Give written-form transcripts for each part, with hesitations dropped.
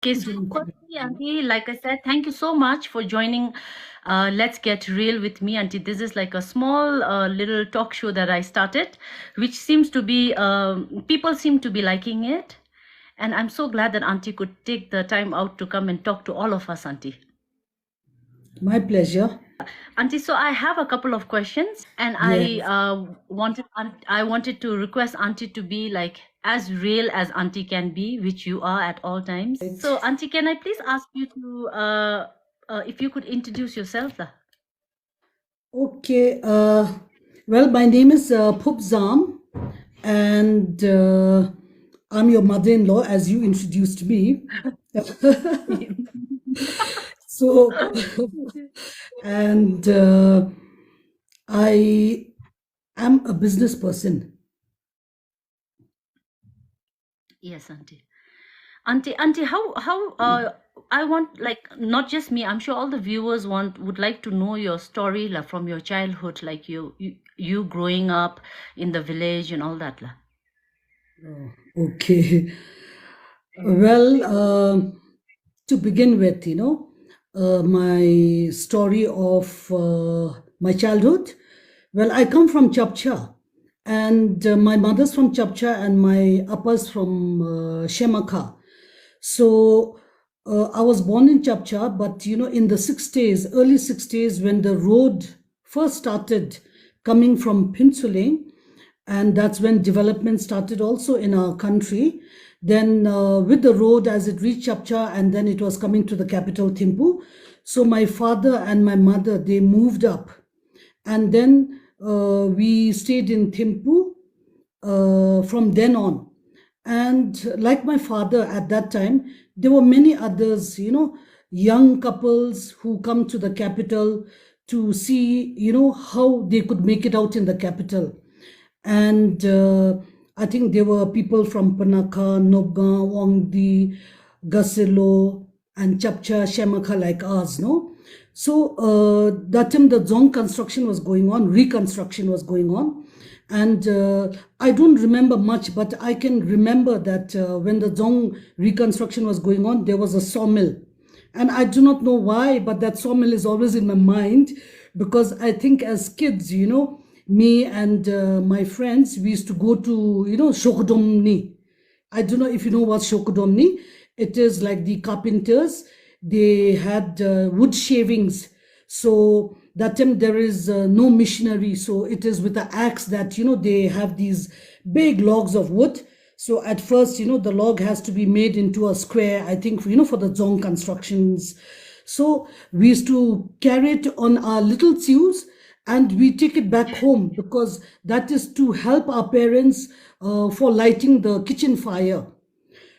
Okay, so firstly, Auntie, like I said, thank you so much for joining Let's Get Real with me, Auntie. This is like a small little talk show that I started, which seems to be, people seem to be liking it. And I'm so glad that Auntie could take the time out to come and talk to all of us, Auntie. My pleasure. Auntie, so I have a couple of questions, and Yes. I wanted to request Auntie to be like as real as Auntie can be, which you are at all times. Right. So, Auntie, can I please ask you to, if you could introduce yourself? Okay. Well, my name is Phub Zam, and I'm your mother-in-law, as you introduced me. So, and I am a business person. Yes, Auntie. Auntie, how I want, like, not just me, I'm sure all the viewers would like to know your story, like, from your childhood, like you growing up in the village and all that, lah. Okay. Well, to begin with, my story of my childhood. Well, I come from Chapcha, and my mother's from Chapcha, and my appa's from Shemaka. So I was born in Chapcha, but in the 60s, early 60s, when the road first started coming from Pinsuling, and that's when development started also in our country. Then with the road as it reached Chapcha, and then it was coming to the capital Thimphu. So my father and my mother, they moved up, and then we stayed in Thimphu from then on. And like my father at that time, there were many others, young couples who come to the capital to see, how they could make it out in the capital. And I think there were people from Panaka, Nobga, Wangdi, Gasilo, and Chapcha, Shemaka like us, no? So that time the Zong construction was going on, reconstruction was going on. And I don't remember much, but I can remember that when the Zong reconstruction was going on, there was a sawmill. And I do not know why, but that sawmill is always in my mind, because I think as kids, me and my friends, we used to go to, Shokodomni. I don't know if you know what Shokodomni. It is like the carpenters. They had wood shavings. So that time there is no machinery. So it is with the axe that, they have these big logs of wood. So at first, the log has to be made into a square, I think, for the Zong constructions. So we used to carry it on our little thews, and we take it back home, because that is to help our parents for lighting the kitchen fire.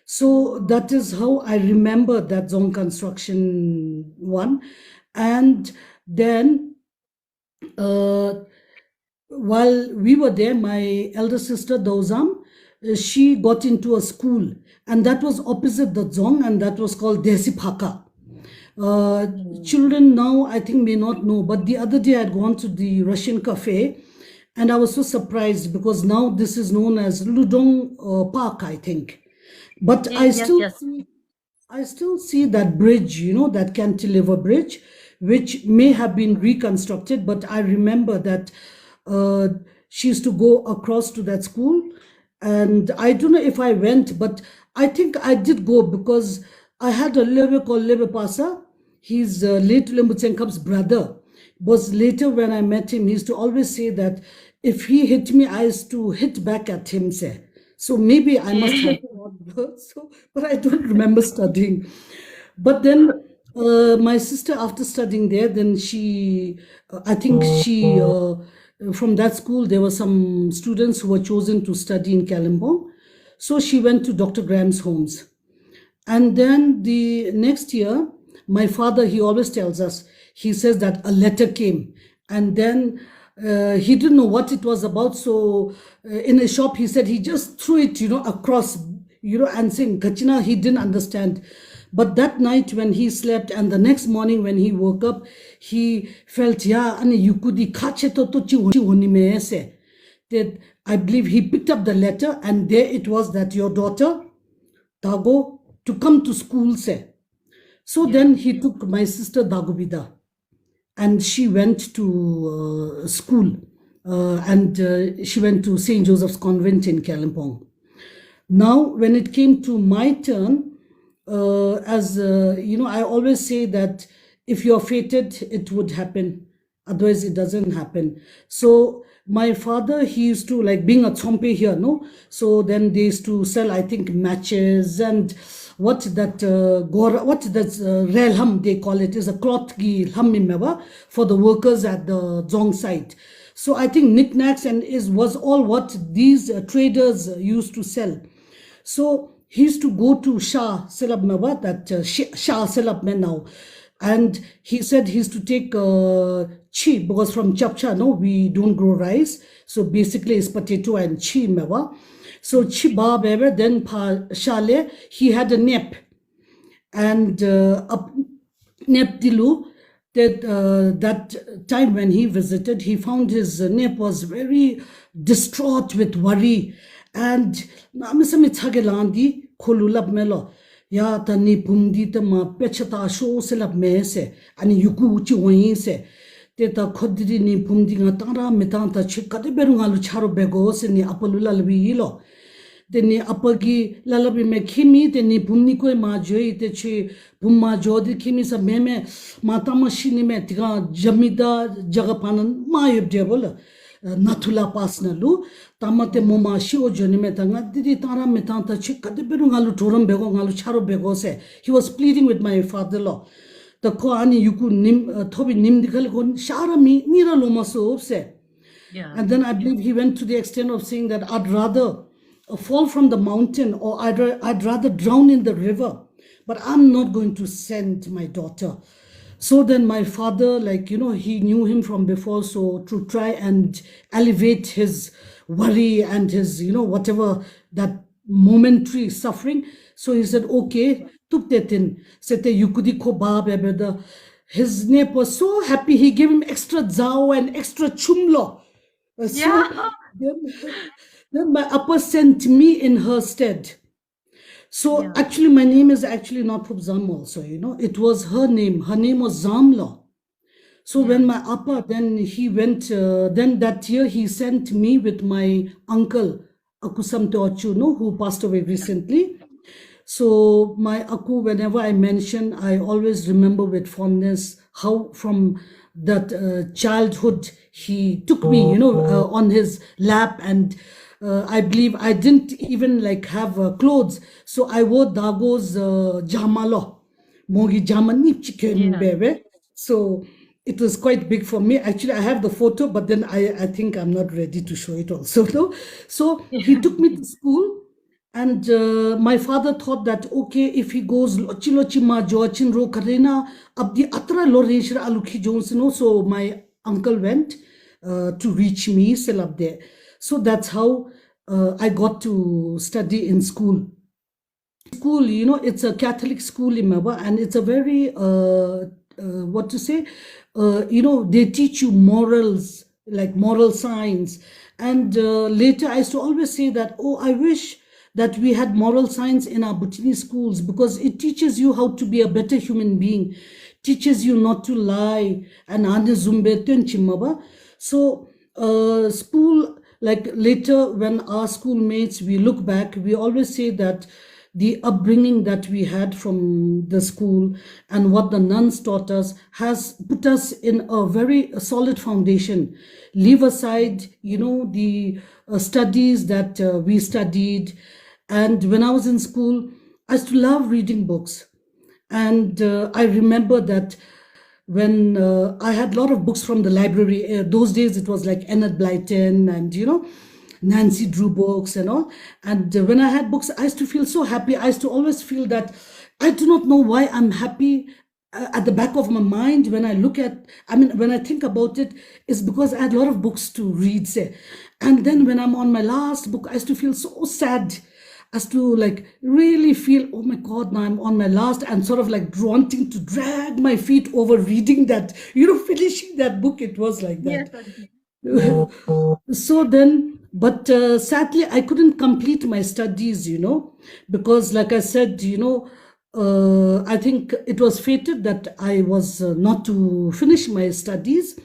So that is how I remember that Zong construction one. And then uh, while we were there, my elder sister Dozam, she got into a school, and that was opposite the Zong, and that was called Desipaka. Uh, Children now, I think, may not know, but the other day I had gone to the Russian cafe, and I was so surprised, because now this is known as Ludong Park, I think. But Yes, yes. I still see that bridge, that cantilever bridge, which may have been reconstructed, but I remember that uh, she used to go across to that school. And I don't know if I went, but I think I did go, because I had a Lebe called Lebe Pasa. He's late Lembutsenkam's brother. Was later when I met him, he used to always say that if he hit me, I used to hit back at him, say. So maybe I must have not, so, but I don't remember studying. But then my sister, after studying there, then I think from that school, there were some students who were chosen to study in Kalimpong. So she went to Dr. Graham's homes. And then the next year, my father, he always tells us, he says that a letter came. And then he didn't know what it was about. So in a shop, he said he just threw it, across, and saying, Kachina, he didn't understand. But that night when he slept, and the next morning when he woke up, he felt, yeah, and you could that I believe he picked up the letter, and there it was that your daughter, Tago, to come to school se. So then he took my sister Dagubida, and she went to school, and she went to St. Joseph's Convent in Kalimpong. Now, when it came to my turn, as I always say that if you're fated, it would happen. Otherwise, it doesn't happen. So my father, he used to, like, being a chompe here, no? So then they used to sell, I think, matches and what that rail hum they call it, is a cloth ki hum for the workers at the Zong site. So I think knickknacks and was all what these traders used to sell. So he used to go to Shah Silab Maba, that Shah Silab me now. And he said he used to take chi, because from Chapcha, no, we don't grow rice. So basically it's potato and chi mewa. So chi ba bebe, then pa Shale, he had a nep. And nep dilu, that time when he visited, he found his nep was very distraught with worry. And namisami tsagelandi kolulab melo. Ya tani pumdi ta ma pechata sho selap me se ani yuku uchi wani se te ta khodiri ni pumdi nga tara metanta chikade beru ngalu charo bego se ni apalula labi ilo te ni apagi lalabi me khimi te ni pumni ko ma joi te chi pumma jodi khimi sa me mata mashini me tiga jamida jaga panan ma yebde bola nathula pasna lu tamate moma shio joni me tanga didi tara metanta chikade beru ngalu toram bego ngalu charo bego se. He was pleading with my father-in-law. The ko ani yuku nim thobi nim dikal ko shara mi nira loma so se. And then I believe he went to the extent of saying that I'd rather fall from the mountain, or I'd rather drown in the river, but I'm not going to send my daughter. So then my father, like, he knew him from before, so to try and alleviate his worry and his, whatever, that momentary suffering. So he said, okay, tuktetin, sete yukudi ko baab ebeda. His neighbor was so happy, he gave him extra zao and extra chumlo. So then my upper sent me in her stead. So actually, my name is actually not Phub Zam also, it was her name. Her name was Zamla. So when my appa, then he went, then that year he sent me with my uncle, Akusam Teochu, who passed away recently. So my Aku, whenever I mention, I always remember with fondness how from that childhood he took me, on his lap, and I believe I didn't even like have clothes, so I wore Dago's jamalo, mogi jamani chicken bebe. So it was quite big for me. Actually, I have the photo, but then I think I'm not ready to show it also. No? So he took me to school. And my father thought that, okay, if he goes lochi lochi ma joachin ro karena abdi atra lo reshra alukhi jones, so my uncle went to reach me selab there. So that's how I got to study in school. School, it's a Catholic school in Maba, and it's a very what to say, they teach you morals, like moral science. And later I used to always say that, oh, I wish that we had moral science in our Butini schools, because it teaches you how to be a better human being, teaches you not to lie, and so school, like later when our schoolmates, we look back, we always say that the upbringing that we had from the school and what the nuns taught us has put us in a very solid foundation. Leave aside, the studies that we studied. And when I was in school, I used to love reading books. And I remember that when I had a lot of books from the library, those days it was like Enid Blyton and, Nancy Drew books and all. And when I had books, I used to feel so happy. I used to always feel that I do not know why I'm happy. At the back of my mind, when I when I think about it, it's because I had a lot of books to read, say. And then when I'm on my last book, I used to feel so sad, as to like really feel, oh my God, now I'm on my last, and sort of like wanting to drag my feet over reading that, finishing that book. It was like that. So then But sadly, I couldn't complete my studies, because, like I said, I think it was fated that I was not to finish my studies.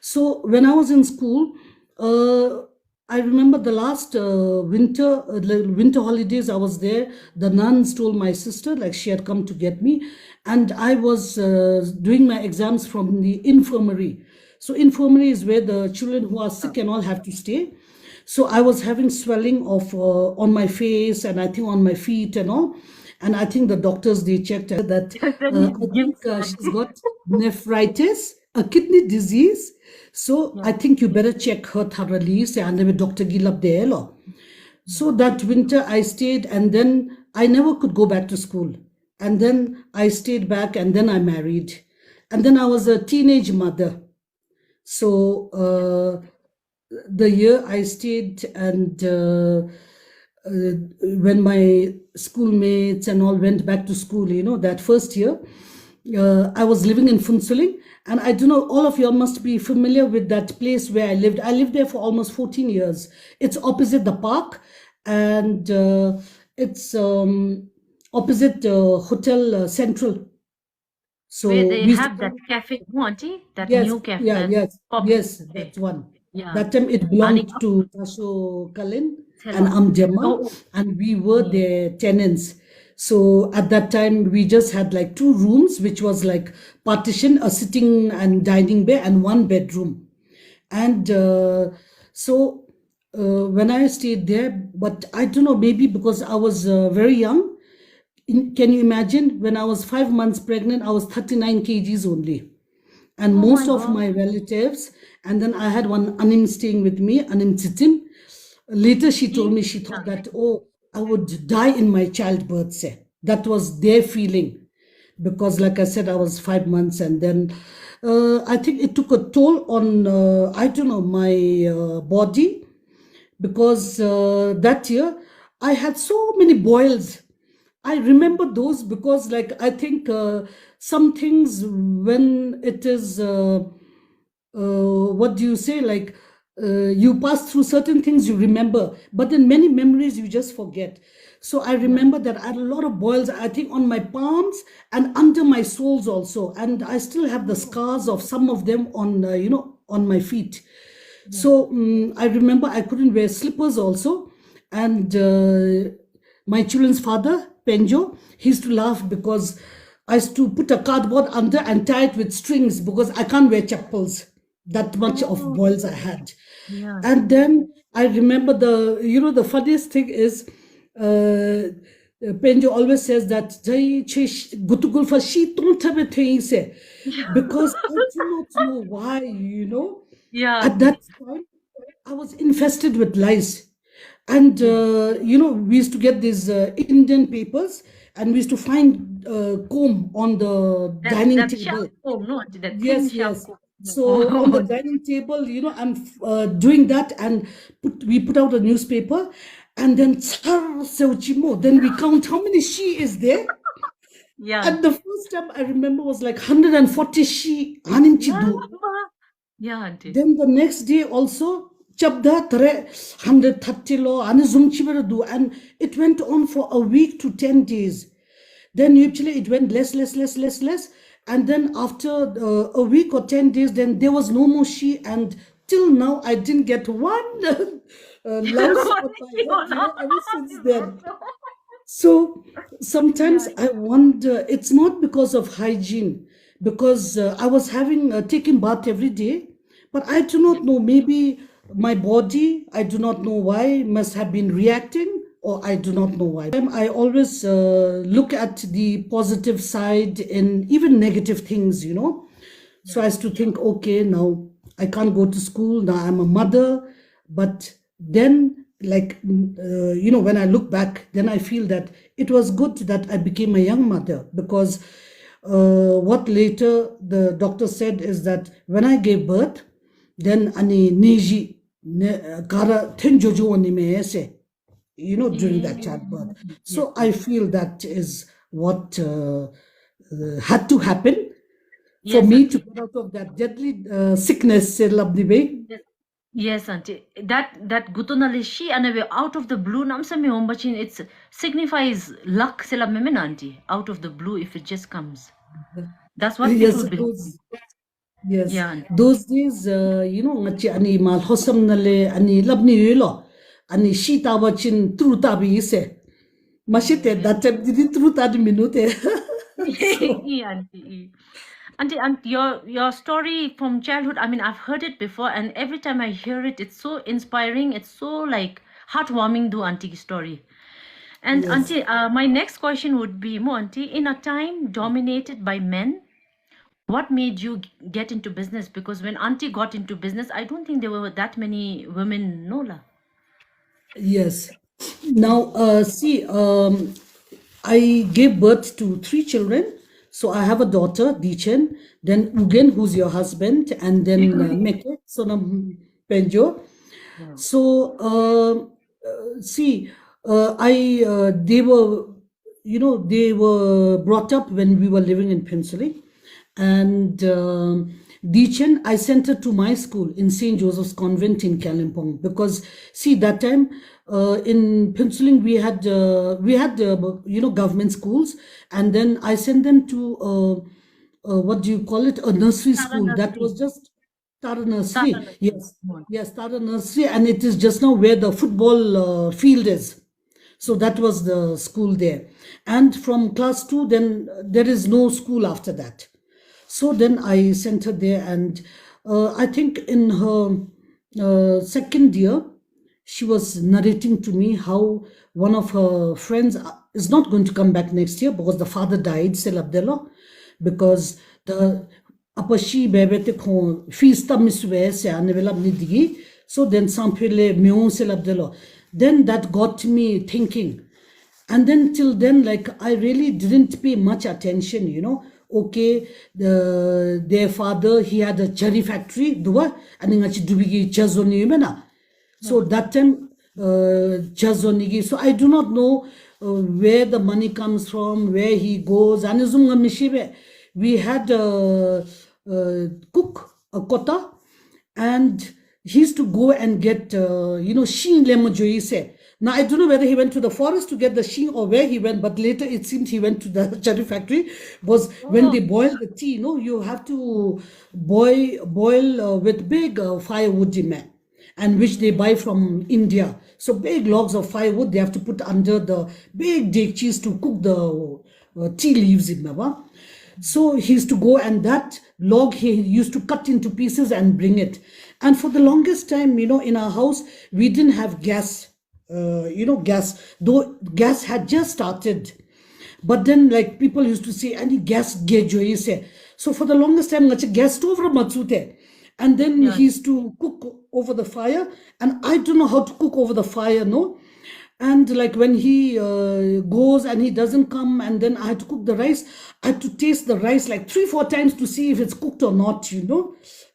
So when I was in school, uh, I remember the last winter holidays I was there. The nuns told my sister, like she had come to get me, and I was doing my exams from the infirmary. So infirmary is where the children who are sick and all have to stay. So I was having swelling of on my face and I think on my feet and all. And I think the doctors, they checked that Then he I gives think she's got nephritis, a kidney disease. So yeah. I think you better check her thoroughly. Say, and then Dr. Gilab there. So that winter I stayed, and then I never could go back to school. And then I stayed back, and then I married. And then I was a teenage mother. So the year I stayed, and when my schoolmates and all went back to school, that first year, I was living in Funsuling. And I don't know, all of you must be familiar with that place where I lived. I lived there for almost 14 years. It's opposite the park, and it's opposite Hotel Central. Where So they we used to have that come. cafe, no, auntie? That Yes, new cafe, yeah, that yes, popular yes, cafe. that's one. Yeah. That time it Ani belonged to Tasho Kalin and Hello. Amjamma, Oh, and we were yeah. their tenants. So at that time, we just had like two rooms, which was like partition, a sitting and dining bay, and one bedroom. And so when I stayed there, but I don't know, maybe because I was very young. Can you imagine when I was 5 months pregnant, I was 39 kgs only, and Oh my most of God. my relatives. And then I had one Anim staying with me, Anim Titim. Later, she told me she Yeah. thought that, oh, I would die in my childbirth. Say. That was their feeling. Because, like I said, I was 5 months, and then I think it took a toll on, I don't know, my body, because that year I had so many boils. I remember those because, like, I think some things when it is, what do you say, like, you pass through certain things, you remember, but then many memories you just forget. So I Yeah. remember that I had a lot of boils, I think, on my palms and under my soles also. And I still have the Oh, scars of some of them on, on my feet. yeah. So I remember I couldn't wear slippers also. And my children's father, Penjo, he used to laugh because I used to put a cardboard under and tie it with strings because I can't wear chappals. That much of Oh, boils I had. yeah, And auntie. then I remember the funniest thing is, Penjo always says that "Jai chish gutugul fa shi tum thabe thei se," because I do not know why, Yeah, at that auntie. time I was infested with lice. And, Yeah. we used to get these Indian papers, and we used to find comb on the dining That sharp table. comb, no, auntie, that thin Yes, sharp yes. comb. So on the dining table, I'm doing that, and we put out a newspaper, and then then we count how many she is there. Yeah, And the auntie. first time I remember was like 140 she animchi Yeah, do. yeah, auntie. Then the next day also, chabda tare 130 lo ane zumchi do, and it went on for a week to 10 days. Then usually it went less, less, less, less, less. And then after a week or 10 days, then there was no more she. And till now, I didn't get one louse What on is my she head, on now? ever since Is then. also. So sometimes Yeah. I wonder, it's not because of hygiene, because I was taking bath every day, but I do Yeah. not know, maybe my body, I do not know why, must have been reacting, or I do not know why. I always look at the positive side in even negative things, So Yeah. I used to think, okay, now I can't go to school, now I'm a mother. But then, like, when I look back, then I feel that it was good that I became a young mother, because what later the doctor said is that when I gave birth, then ani neji kara tenjojo ani me ese, during Eh, that childbirth. yes, So I yes. feel that is what had to happen for Yes, me to auntie. get out of that deadly sickness, say Labdi Bey. Yes. Yes, auntie. That gutonalishi and out of the blue namsa me ombachin, it signifies luck sila memen auntie. Out of the blue if it just comes. That's what Yes, people believe. yes, Yeah, auntie. those days, ngachi ani mal hosam nale ani labni yulo, ani shi tawachin true tabi ise. Mashite Yeah. that time didi true tadi minute. So Yeah, auntie. Auntie, your story from childhood, I mean, I've heard it before, and every time I hear it, it's so inspiring. It's so like heartwarming, do auntie story. And yes, auntie, my next question would be, Mo auntie, in a time dominated by men, what made you get into business? Because when auntie got into business, I don't think there were that many women, Nola. yes. Now, see, I gave birth to three children. So I have a daughter, Dichen, then Ugen, who's your husband, and then Meke, Sonam Penjo. Wow. So, see, they were, they were brought up when we were living in Pinsley. And Dichen, I sent her to my school in St. Joseph's Convent in Kalimpong because, see, that time in Pinsuling we had government schools, and then I sent them to what do you call it, a nursery Tara school that Nursery. was just Tara Tara Nursery. Nursery. Yes, yes, Tara Nursery, and it is just now where the football field is. So that was the school there. And from class 2, then there is no school after that. So then I sent her there, and I think in her second year, she was narrating to me how one of her friends is not going to come back next year because the father died, Sel Abdullah, because the apashi bebete ko fees tamiswe se anevela digi. So then sampile meon Sel Abdullah. Then that got me thinking. And then till then, like I really didn't pay much attention. Okay, their father, he had a cherry factory, duwa, and ngachi dubigi chazoni mena. So that time, chazonigi. So I do not know where the money comes from, where he goes. Anizunga mishibe. We had a cook, a kota, and he used to go and get, sheen lemon say. Now, I don't know whether he went to the forest to get the sheen or where he went, but later it seems he went to the cherry factory. Was when Oh, they boil the tea, you have to boil with big firewood, man, and which they buy from India. So big logs of firewood they have to put under the big dekchis to cook the tea leaves in. So he used to go, and that log he used to cut into pieces and bring it. And for the longest time, in our house, we didn't have gas, gas, though gas had just started. But then, like, people used to say, any gas gejo say. So for the longest time, gas stove matsute. And then yeah. he used to cook over the fire. And I don't know how to cook over the fire, no? And like when he goes and he doesn't come, and then I had to cook the rice, I had to taste the rice like 3 4 times to see if it's cooked or not.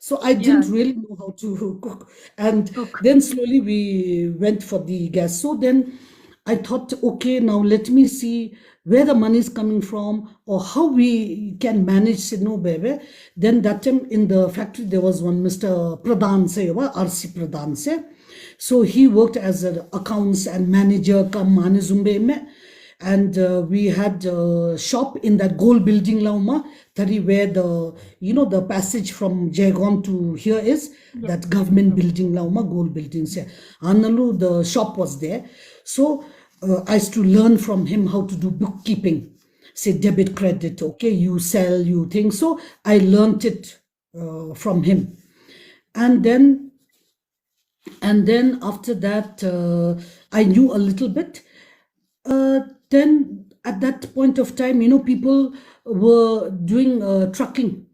So I Yeah. didn't really know how to cook. And Cook. then slowly we went for the gas. So then I thought, okay, now let me see where the money is coming from or how we can manage, baby. Then that time in the factory there was one Mr. Pradhan se, RC Pradhan se. So he worked as an accounts and manager come Manizumbe me. And we had a shop in that gold building lauma, thari where the passage from Jagon to here is, Yeah. that government building lauma, gold building se. Analu, the shop was there. So I used to learn from him how to do bookkeeping, say debit, credit, okay, you sell, you think. So I learned it from him. And then after that, I knew a little bit. Then at that point of time, people were doing trucking,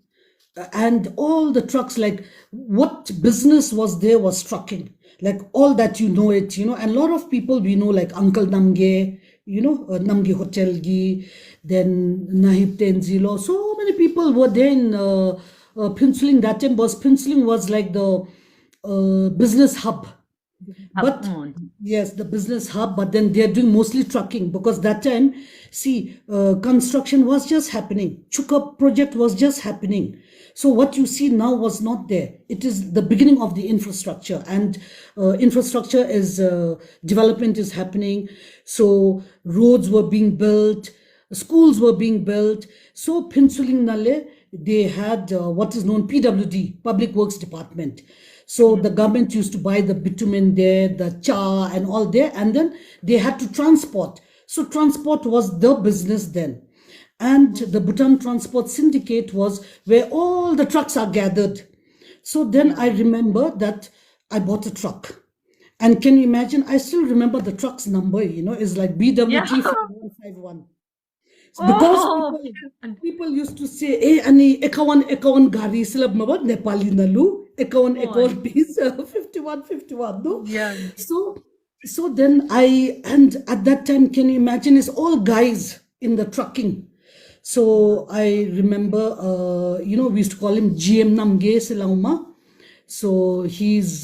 and all the trucks, like what business was there was trucking, like all that and a lot of people we know, like Uncle Namge, Namge Hotel gi, then Nahib Tenzilo. So many people were there in Pinsuling. That time was Pinsuling was like the business hub. Hub. But yes, the business hub, but then they're doing mostly trucking because that time, see, construction was just happening. Chuka project was just happening. So what you see now was not there. It is the beginning of the infrastructure, and infrastructure is development is happening. So roads were being built, schools were being built. So Pinsuling Nale, they had what is known PWD, Public Works Department. So the government used to buy the bitumen there, the char and all there, and then they had to transport. So transport was the business then. And the Bhutan Transport Syndicate was where all the trucks are gathered. So then I remember that I bought a truck. And can you imagine? I still remember the truck's number, is like BWG 5151. Because Oh, people used to say, "Eh, ani ekawan gari silab mabad Nepali nalu, ekawan piece 5151." No, yeah. so then and at that time, can you imagine? It's all guys in the trucking. So I remember, we used to call him GM Namge Silauma. So his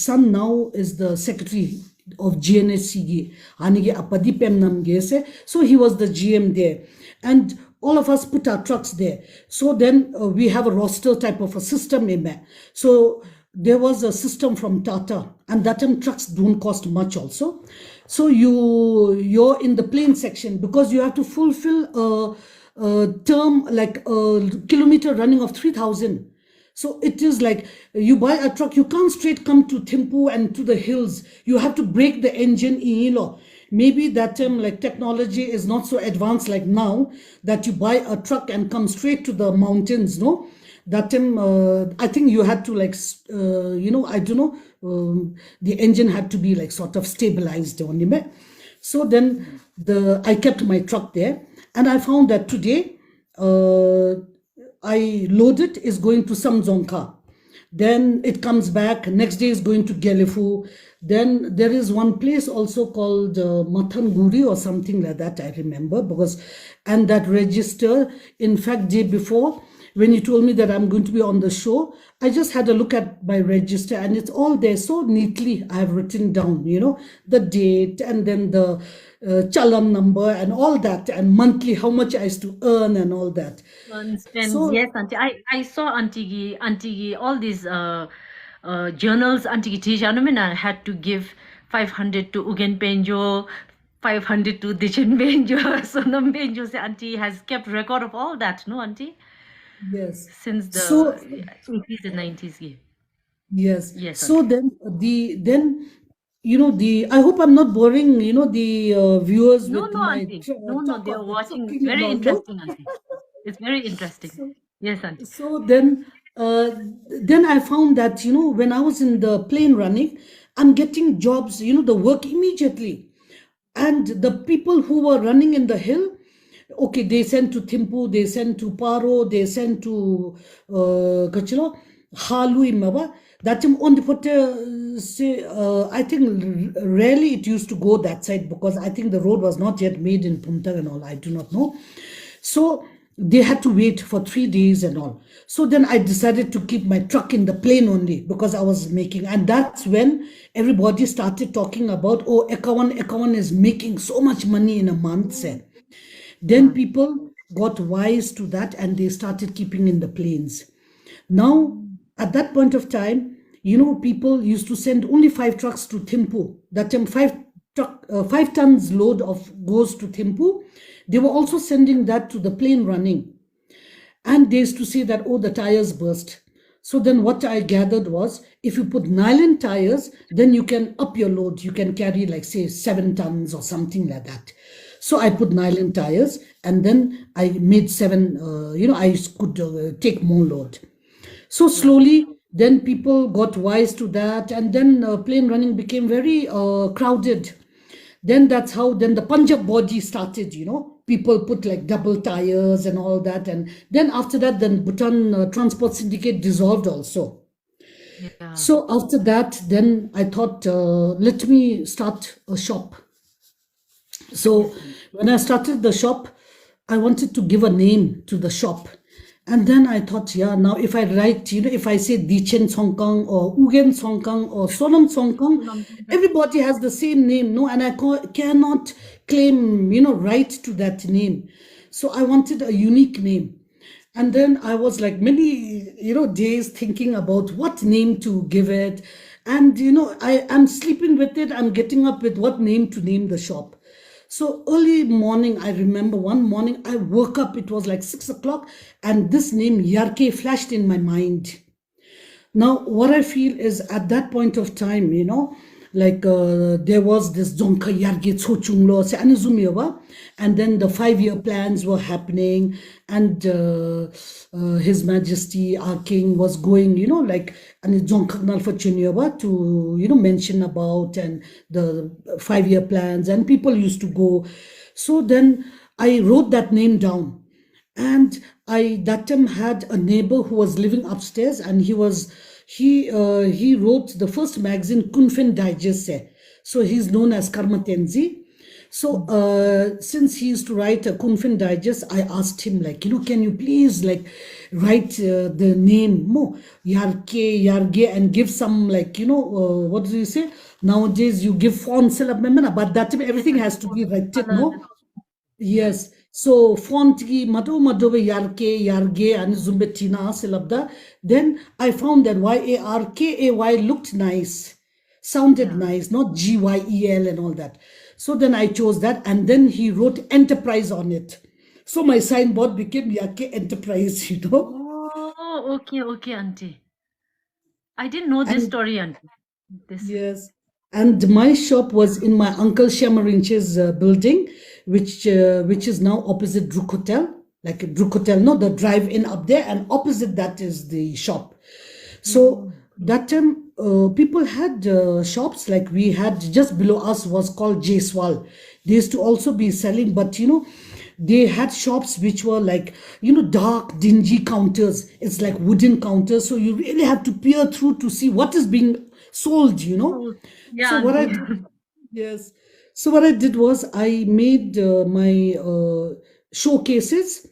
son now is the secretary of GNSCG. Anige apadi pem namge se. So he was the GM there. And all of us put our trucks there. So then we have a roster type of a system in there. So there was a system from Tata, and that time trucks don't cost much also. So you're in the plain section because you have to fulfill a term like a kilometer running of 3,000. So it is like you buy a truck, you can't straight come to Thimphu and to the hills. You have to break the engine in Ilo. Maybe that time like technology is not so advanced like now that you buy a truck and come straight to the mountains, no? That time, I think you had to like, I don't know, the engine had to be like sort of stabilized only. So then I kept my truck there, and I found that today, I load it, is going to Samzongka. Then it comes back, next day is going to Gelifu. Then there is one place also called Mathanguri or something like that, I remember, and that register, in fact, day before, when you told me that I'm going to be on the show, I just had a look at my register and it's all there so neatly. I have written down, the date and then the chalan number and all that, and monthly how much I used to earn and all that. So Yes, Auntie. I saw Auntie, all these journals, Auntie Tisha, I had to give 500 to Ugen Penjo, 500 to Dichin Benjo, Sonam Benjo. So Auntie has kept record of all that, no, Auntie? yes. Since the So 80s and 90s. Yeah. yes. Yes, So Auntie. then I hope I'm not boring, the viewers No, with no, my Auntie. No, talk they're of the watching. It's trucking and very all, no? interesting, Auntie. It's very interesting. So, Yes, Auntie. so then I found that, when I was in the plane running, I'm getting jobs, the work immediately. And the people who were running in the hill, okay, they sent to Thimphu, they sent to Paro, they sent to Kachilo, Halu Imaba. That time on the photo, I think rarely it used to go that side because I think the road was not yet made in Pumtar and all. I do not know. So they had to wait for 3 days and all. So then I decided to keep my truck in the plane only because I was making, and that's when everybody started talking about, oh, Ekawan is making so much money in a month, said. Then people got wise to that and they started keeping in the planes. Now, at that point of time, people used to send only 5 trucks to Thimphu. That time, 5 tons load of goes to Thimphu. They were also sending that to the plane running. And they used to say that, oh, the tires burst. So then what I gathered was, if you put nylon tires, then you can up your load. You can carry like, say, 7 tons or something like that. So I put nylon tires and then I made 7, I could take more load. So slowly, then people got wise to that, and then plane running became very crowded. Then that's how then the Punjab body started, people put like double tires and all that. And then after that, then Bhutan Transport Syndicate dissolved also. Yeah. So after that, then I thought, let me start a shop. So when I started the shop, I wanted to give a name to the shop. And then I thought, yeah, now if I write, if I say Dichen Songkang or Ugen Songkang or Sonam Songkang, everybody has the same name, no? And I cannot claim, right to that name. So I wanted a unique name. And then I was like many, days thinking about what name to give it. And, I'm sleeping with it. I'm getting up with what name to name the shop. So early morning, I remember one morning I woke up, it was like 6 o'clock, and this name Yarke flashed in my mind. Now, what I feel is at that point of time, like there was this Zonka Yarge Tsochunglo, se Anizumiewa, and then the 5-year plans were happening, and His Majesty, our King, was going, like, and Zonka for Chinyewa to, mention about and the 5-year plans, and people used to go. So then I wrote that name down. And I that time had a neighbor who was living upstairs, and he wrote the first magazine Kunfen Digest. So he's known as Karmatenzi. So since he used to write a Kunfen Digest, I asked him, like, can you please, like, write the name Mo Yarke Yarge and give some, like, what do you say? Nowadays you give font syllab, but that time everything has to be written, no? Yeah. Yes. So font ki madobe yarke yarge and zumbetina silabda. Then I found that Yarkay looked nice, sounded Yeah. nice, not Gyel and all that. So then I chose that, and then he wrote enterprise on it. So my signboard became Yarke Enterprise, Oh, okay, auntie. I didn't know this And story, auntie. This. yes. And my shop was in my uncle Shamarinch's building, which is now opposite Druk Hotel, like Druk Hotel, no, the drive-in up there, and opposite that is the shop. So that time, people had shops, like we had just below us was called Jaiswal. They used to also be selling, but they had shops which were like, dark, dingy counters. It's like wooden counters. So you really have to peer through to see what is being sold. Oh, yeah, So what I auntie. did, yes. So what I did was I made my showcases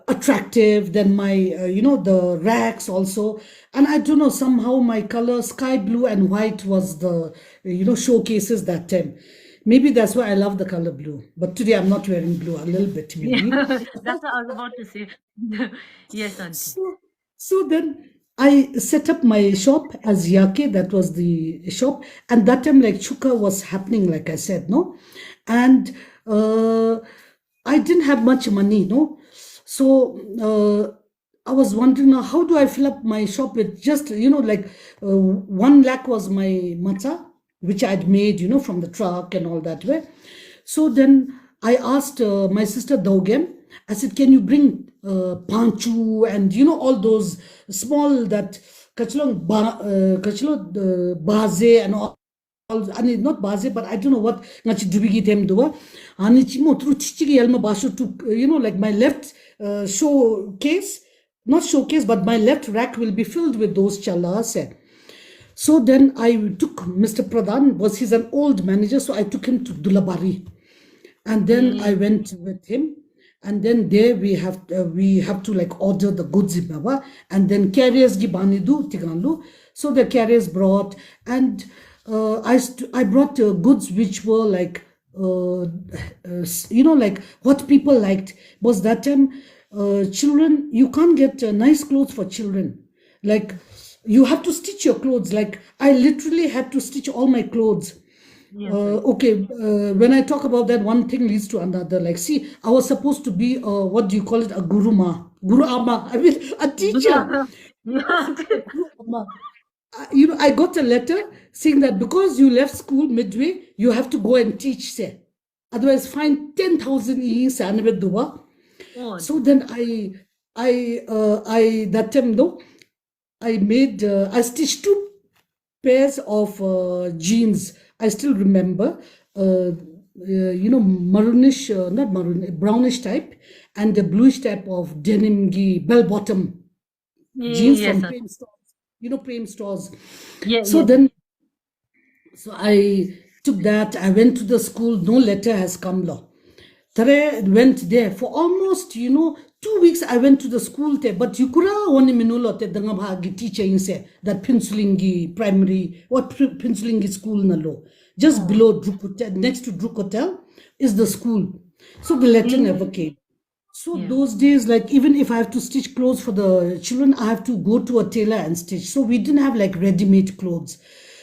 attractive, then my the racks also, and I don't know, somehow my color sky blue and white was the showcases that time. Maybe that's why I love the color blue, but today I'm not wearing blue, a little bit maybe. Yeah, that's what I was about to say. Yes, auntie. So then I set up my shop as Yake, that was the shop. And that time, like, Chuka was happening, like I said, no? And I didn't have much money, no? So I was wondering, now, how do I fill up my shop with just, like 1 lakh was my matcha, which I'd made, from the truck and all that way. So then I asked my sister Daugem, I said, can you bring panchu and all those small that kachlo baze and all. I mean, not baze, but I don't know what ngachi dubigi them do. Ani chimo through chichigi elma basho to like my left showcase, not showcase, but my left rack will be filled with those chalas. So then I took Mr. Pradhan, he's an old manager, so I took him to Dulabari. And then I went with him, and then there we have to like order the goods in Baba, and then carriers gi banidu tiganlu. So the carriers brought, and I brought goods which were like like what people liked. Was that time children, you can't get nice clothes for children, like you have to stitch your clothes. Like I literally had to stitch all my clothes. Yes, auntie. Okay, when I talk about that, one thing leads to another. Like, see, I was supposed to be, what do you call it, a guru ama, I mean, a teacher. Yeah, I was supposed to auntie. be guru ama. I got a letter saying that because you left school midway, you have to go and teach, say. Otherwise, fine 10,000 E Sanabed Duba. Oh, So auntie. then that time, though, I stitched 2 pairs of jeans. I still remember, maroonish, not maroon, brownish type, and the bluish type of denim bell bottom jeans Yes, from auntie. Prem stores. Prem stores. Yeah, So yeah. then, so I took that. I went to the school. No letter has come, law. Tare went there for almost, 2 weeks. I went to the school there, but you could only minulo te dangabha teacher in say that Pinsulingi primary, what Pinsulingi school nalo. Just below Druk Hotel, next to Druk Hotel is the school. So the letter never came. So Yeah. those days, like even if I have to stitch clothes for the children, I have to go to a tailor and stitch. So we didn't have like ready-made clothes.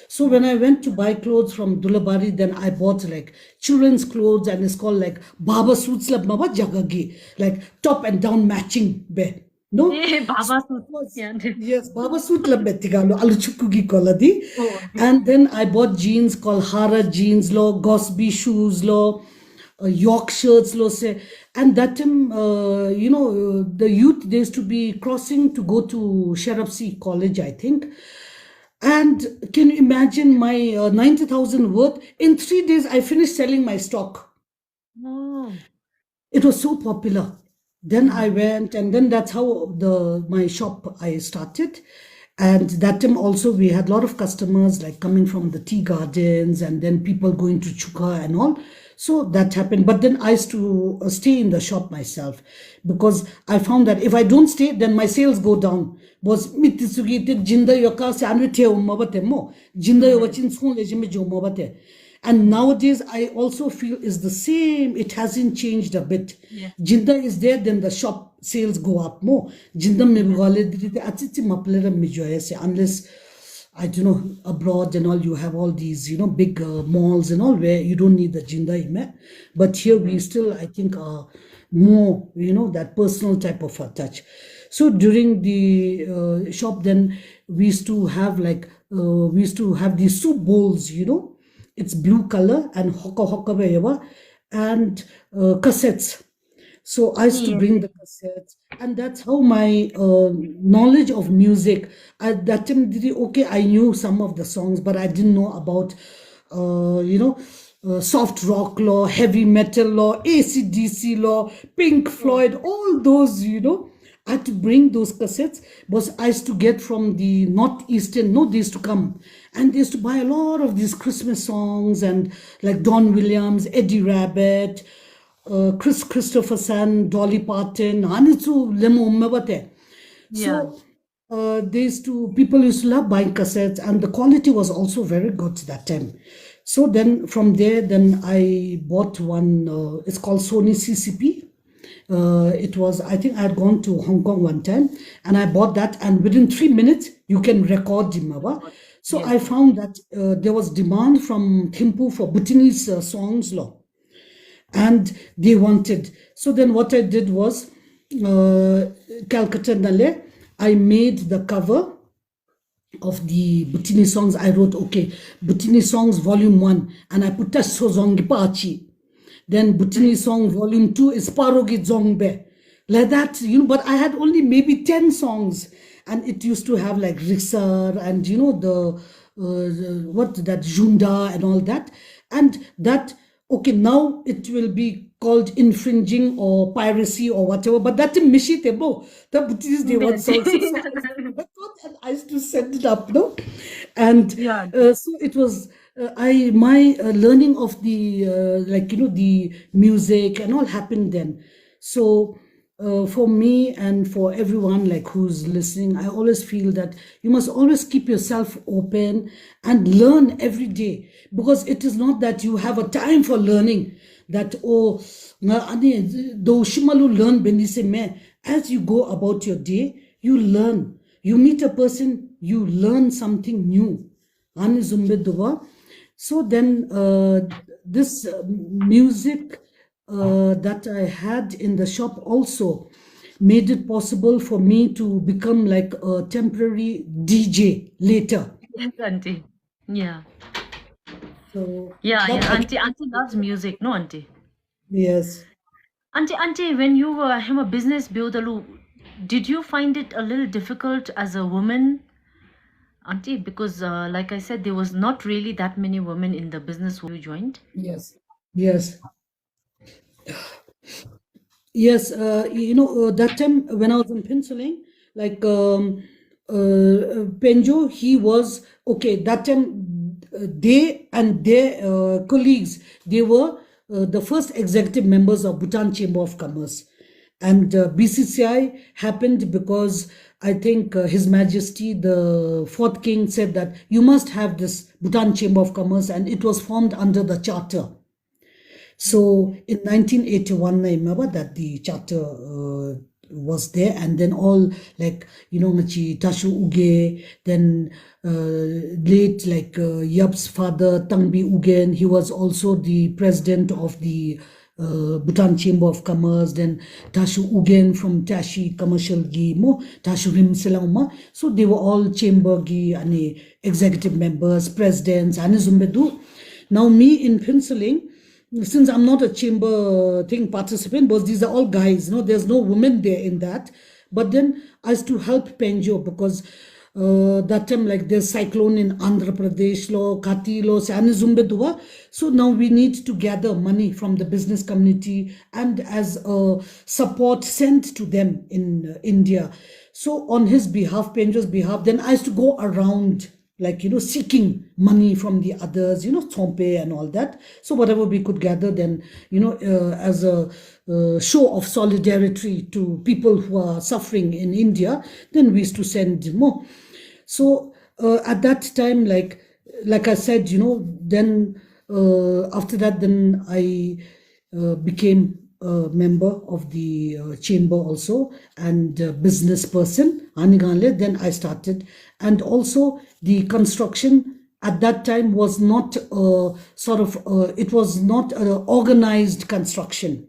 So when I went to buy clothes from Dulabari, then I bought like children's clothes, and it's called like Baba suits la mama jagagi, like top and down matching be. No? Eh, So Baba it Sut. was, Yeah. yes, Baba suit la betigalo, aluchukugi koladi. Oh, And then I bought jeans called Hara jeans lo, Gosby shoes lo, York shirts lo say. And that time, the youth, they used to be crossing to go to Sharapsi College, I think. And can you imagine my 90,000 worth? In 3 days, I finished selling my stock. oh. It was so popular. Then I went, and then that's how my shop I started. And that time also we had a lot of customers like coming from the tea gardens, and then people going to Chuka and all. So that happened. But then I used to stay in the shop myself, because I found that if I don't stay, then my sales go down. Was mitisugi te jinda yoka se anu te umabate mo jinda yowachin sun lejime jo mabate. And nowadays, I also feel is the same. It hasn't changed a bit. Yeah. Jinda is there, then the shop sales go up more. Jinda me bugale dite atiti maplera me joye se, unless I don't know, abroad and all, you have all these, big malls and all where you don't need the jinda ime. But here we still, I think, are more, that personal type of a touch. So during the shop, then we used to have these soup bowls, it's blue color and hokka hokka bewa, and cassettes. So I used to Yes. bring the cassettes, and that's how my knowledge of music. At that time, okay, I knew some of the songs, but I didn't know about, soft rock law, heavy metal law, AC/DC law, Pink Floyd, all those, I had to bring those cassettes, because I used to get from the northeastern, no, they used to come, and they used to buy a lot of these Christmas songs, and like Don Williams, Eddie Rabbitt, Chris Christopherson, Dolly Parton, Hanitsu Lemo Ummabate. Yeah. So people used to love buying cassettes, and the quality was also very good that time. So then from there, then I bought one, it's called Sony CCP. I think I had gone to Hong Kong one time, and I bought that, and within 3 minutes, you can record Jimawa. So I found that there was demand from Thimphu for Bhutanese songs, and they wanted. So then what I did was, Calcutta Nale, I made the cover of the Bhutanese songs. I wrote, okay, Bhutanese songs volume 1, and I put Tasso Zongi Pachi. Then Bhutanese song volume 2 is Parogi Zongbe. Like that, but I had only maybe 10 songs, and it used to have like Rixar and that Junda and all that. And that, okay, now it will be called infringing or piracy or whatever, but that Mishi Tebo, the Bhutanese they want songs. So I used to record and I used to send it up, no? And Yeah. so it was my learning of the the music and all happened then. So for me and for everyone like who's listening, I always feel that you must always keep yourself open and learn every day, because it is not that you have a time for learning, that do shimalu learn benise me. As you go about your day, you learn. You meet a person, you learn something new. Ani zumbe duwa. So then this music that I had in the shop also made it possible for me to become like a temporary DJ later. Yes, auntie. Yeah. So Yeah, that yeah. I Auntie loves music, no, auntie? yes. Auntie, when you were a business builder, did you find it a little difficult as a woman, auntie? Because, like I said, there was not really that many women in the business when you joined. Yes. Yes. Yes, that time when I was in penciling, like Penjo, he was okay. That time, they and their colleagues, they were the first executive members of Bhutan Chamber of Commerce. And BCCI happened because I think His Majesty, the fourth king, said that you must have this Bhutan Chamber of Commerce, and it was formed under the charter. So in 1981, I remember that the charter was there, and then all like, Ngachi Tashu Uge, then late like Yap's father, Tangbi Ugen, he was also the president of the Bhutan Chamber of Commerce, then Tashu Ugen from Tashi Commercial Gi Mo, Tashu Rim Selama. So they were all chamber gi and executive members, presidents, and Zumbedu. Now me in penciling, since I'm not a chamber thing participant, but these are all guys, there's no women there in that. But then I used to help Penjo because that time like there's cyclone in Andhra Pradesh lo, Kati lo, Sanizumbeduwa. So now we need to gather money from the business community and as a support sent to them in India. So on his behalf, Penjo's behalf, then I used to go around like, seeking money from the others, Tsompe and all that. So whatever we could gather then, as a show of solidarity to people who are suffering in India, then we used to send more. So at that time, like I said, then after that, then I became a member of the chamber also and business person. Then I started, and also the construction at that time was not it was not organized construction.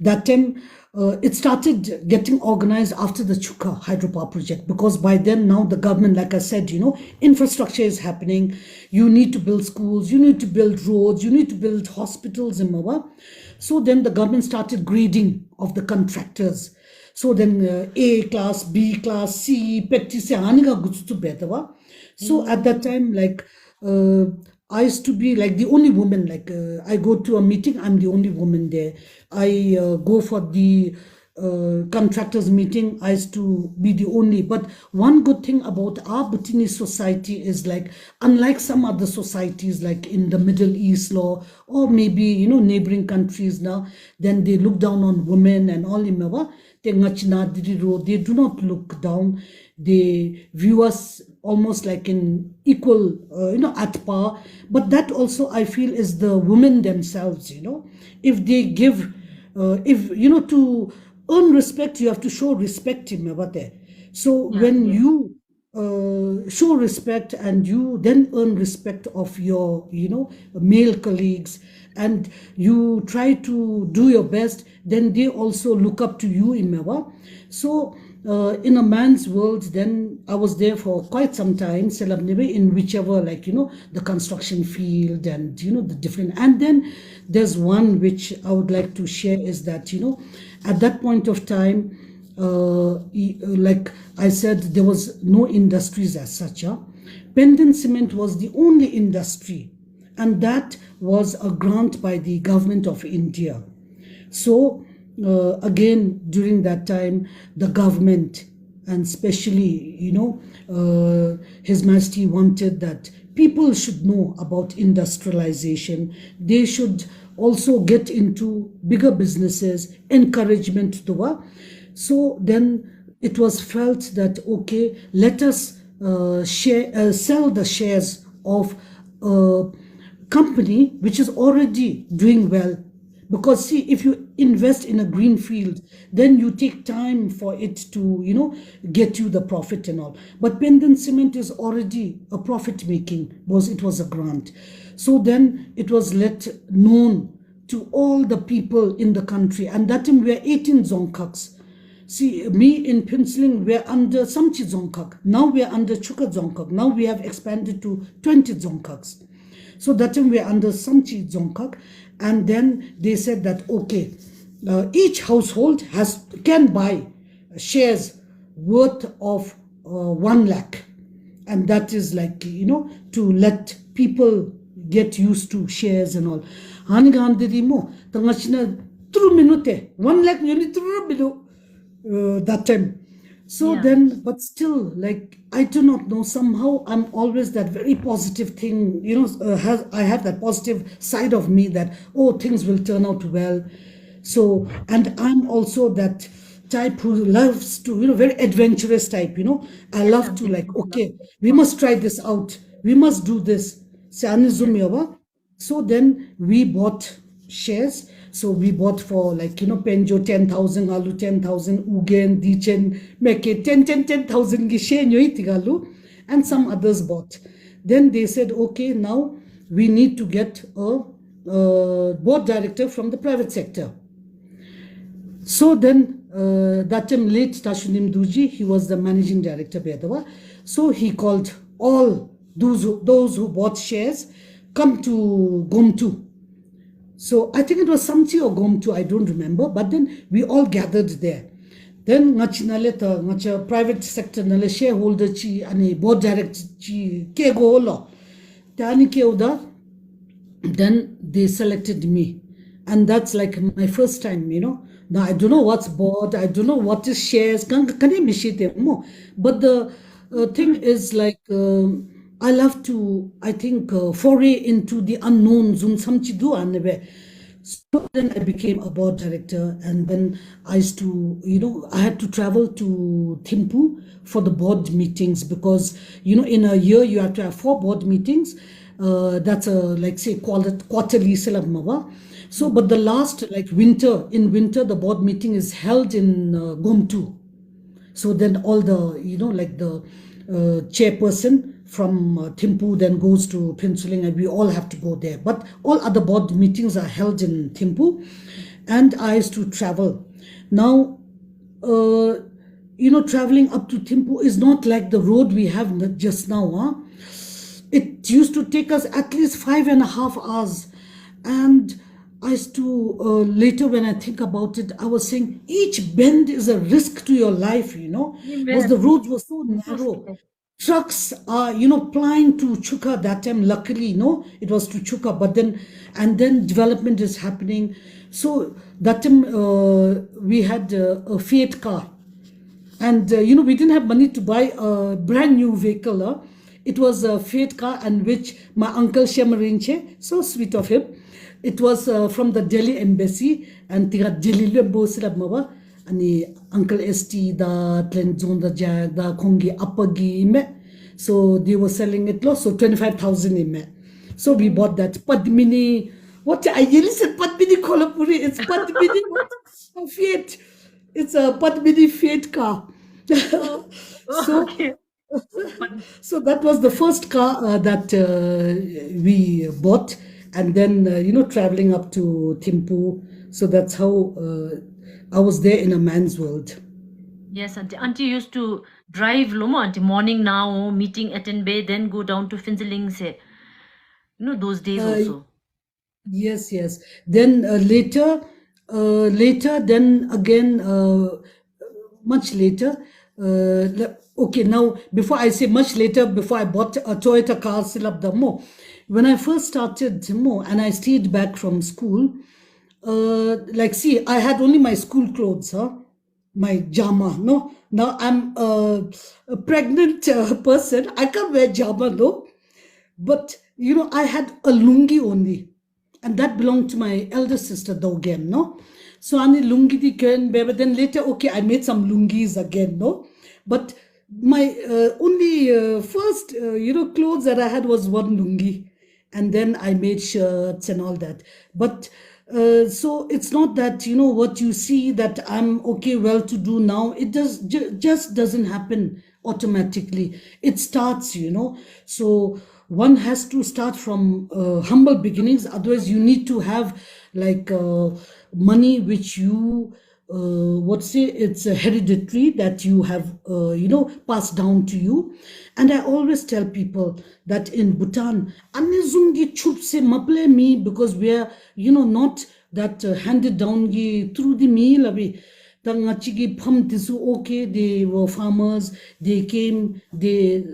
That time it started getting organized after the Chuka hydropower project, because by then now the government, like I said, infrastructure is happening. You need to build schools, you need to build roads, you need to build hospitals in Mawa. So then the government started grading of the contractors. So then A class, B class, C, petty se aniga gutsu betawa. So at that time, like I used to be like the only woman. Like I go to a meeting, I'm the only woman there. I go for the contractors meeting, I used to be the only. But one good thing about our Bhutanese society is like, unlike some other societies like in the Middle East law or maybe neighboring countries now, then they look down on women and all. They do not look down. They view us almost like in equal, at par. But that also I feel is the women themselves. If they give, to earn respect, you have to show respect. So when you show respect and you then earn respect of your, male colleagues, and you try to do your best, then they also look up to you in Mewa. So in a man's world, then I was there for quite some time, in whichever, like, the construction field and, the different. And then there's one which I would like to share is that, at that point of time, like I said, there was no industries as such. Pendant Cement was the only industry, and that was a grant by the government of India. So again, during that time, the government, and especially, His Majesty wanted that people should know about industrialization. They should also get into bigger businesses, encouragement to the. So then it was felt that, okay, let us sell the shares of a company which is already doing well. Because see, if you invest in a green field, then you take time for it to, get you the profit and all. But Pendant Cement is already a profit making, it was a grant. So then it was let known to all the people in the country. And that time we are 18 Dzongkhaks. See, me in Penciling, we're under Samchi Dzongkhak. Now we are under Chuka Dzongkhak. Now we have expanded to 20 Dzongkhaks. So that time we are under Samchi Dzongkhak. And then they said that, okay, each household can buy shares worth of 1 lakh. And that is like, to let people get used to shares and all. 1 lakh nearly that time. So Yeah. then, but still, like, I do not know, somehow I'm always that very positive thing, I have that positive side of me that, oh, things will turn out well. So, and I'm also that type who loves to, very adventurous type, I Yes, love to, Auntie. like, okay, we Wow. must try this out. We must do this. Yes. So then we bought shares. So we bought for, like, Penjo 10,000, Alu 10,000, Ugen, Dichen, Meke 10,000 Gishen Yoitigalu, and some others bought. Then they said, okay, now we need to get a board director from the private sector. So then, that time late Tashunim Duji, he was the managing director, Bedawa. So he called all those who bought shares, come to Gomtu. So I think it was Samchi or Gomtu, I don't remember. But then we all gathered there. Then ngacha private sector nale shareholder chi ani board director chi ke go lo. Tani ke uda, then they selected me, and that's like my first time. Now I don't know what's board, I don't know what is shares, but the thing is, like, I love to, I think, foray into the unknown. So then I became a board director, and then I used to, I had to travel to Thimphu for the board meetings, because, in a year you have to have 4 board meetings. That's a, like, say, quarterly silabmawa. So, but the last, like, in winter, the board meeting is held in Gomtu. So then all the, like the chairperson from Thimphu then goes to Princeling, and we all have to go there. But all other board meetings are held in Thimphu, and I used to travel. Now, traveling up to Thimphu is not like the road we have just now. Huh? It used to take us at least 5.5 hours. And I used to, later when I think about it, I was saying each bend is a risk to your life, because the Amen. roads were so So narrow. sad. Trucks are, plying to Chuka that time. Luckily, it was to Chuka, but then, and then development is happening. So that time, we had a Fiat car, and we didn't have money to buy a brand new vehicle. It was a Fiat car, and which my uncle Shemarinche, so sweet of him, it was from the Delhi embassy, and tiga Delhi lembo silab mawa, and uncle ST da tlen da jag da kongi apagi me. So they were selling it low, so 25,000 me. So we bought that Padmini. What I really said Padmini Kolhapuri. It's Padmini Fiat. It's a Padmini Fiat car. Oh, oh, So, okay. But so that was the first car that we bought, and then, traveling up to Thimphu. So that's how I was there in a man's world. yes, Auntie. Auntie used to drive Lomo, Auntie. Morning now, meeting at Bay, then go down to Finzeling, say. Those days Uh, also. Yes, yes. Then later, then again, much later. Okay, now before I say much later, before I bought a Toyota car, Silab Damo, when I first started Mo, and I stayed back from school, like, see, I had only my school clothes, huh? My jama, no. Now I'm a pregnant person. I can't wear jama, no. But I had a lungi only, and that belonged to my elder sister, Dogem, no. So ani lungi di ken, but then later, okay, I made some lungis again, no. But my only first, clothes that I had was one lungi, and then I made shirts and all that. But so it's not that, what you see that I'm okay, well to do now. It just doesn't happen automatically. It starts, so one has to start from humble beginnings. Otherwise, you need to have, like, money which you, what say, it's a hereditary that you have, passed down to you. And I always tell people that in Bhutan, "Anezungi chup se maple me," because we are, not that handed down through the meal. Okay, they were farmers, they came, they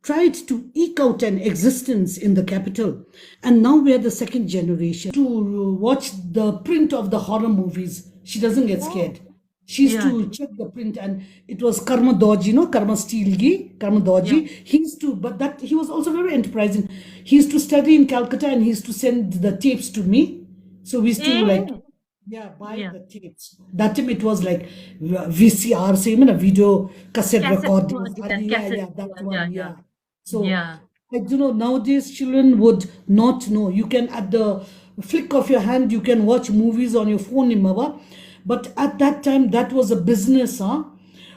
tried to eke out an existence in the capital. And now we are the second generation. To watch the print of the horror movies, she doesn't get Oh, scared. She used Yeah, to check the print, and it was Karma Doji, Karma Steelgi, Karma yeah. Doji. He used to, but that he was also very enterprising. He used to study in Calcutta, and he used to send the tapes to me. So we used to like, Eh, yeah, buy yeah. the tapes. That time it was like VCR, same in a video cassette Cassette, recordings. And yeah, cassette. yeah, that Yeah, yeah, one, yeah. yeah. So Yeah. I don't know, nowadays children would not know. You can, at the flick of your hand, you can watch movies on your phone, Imaba. But at that time, that was a business, huh?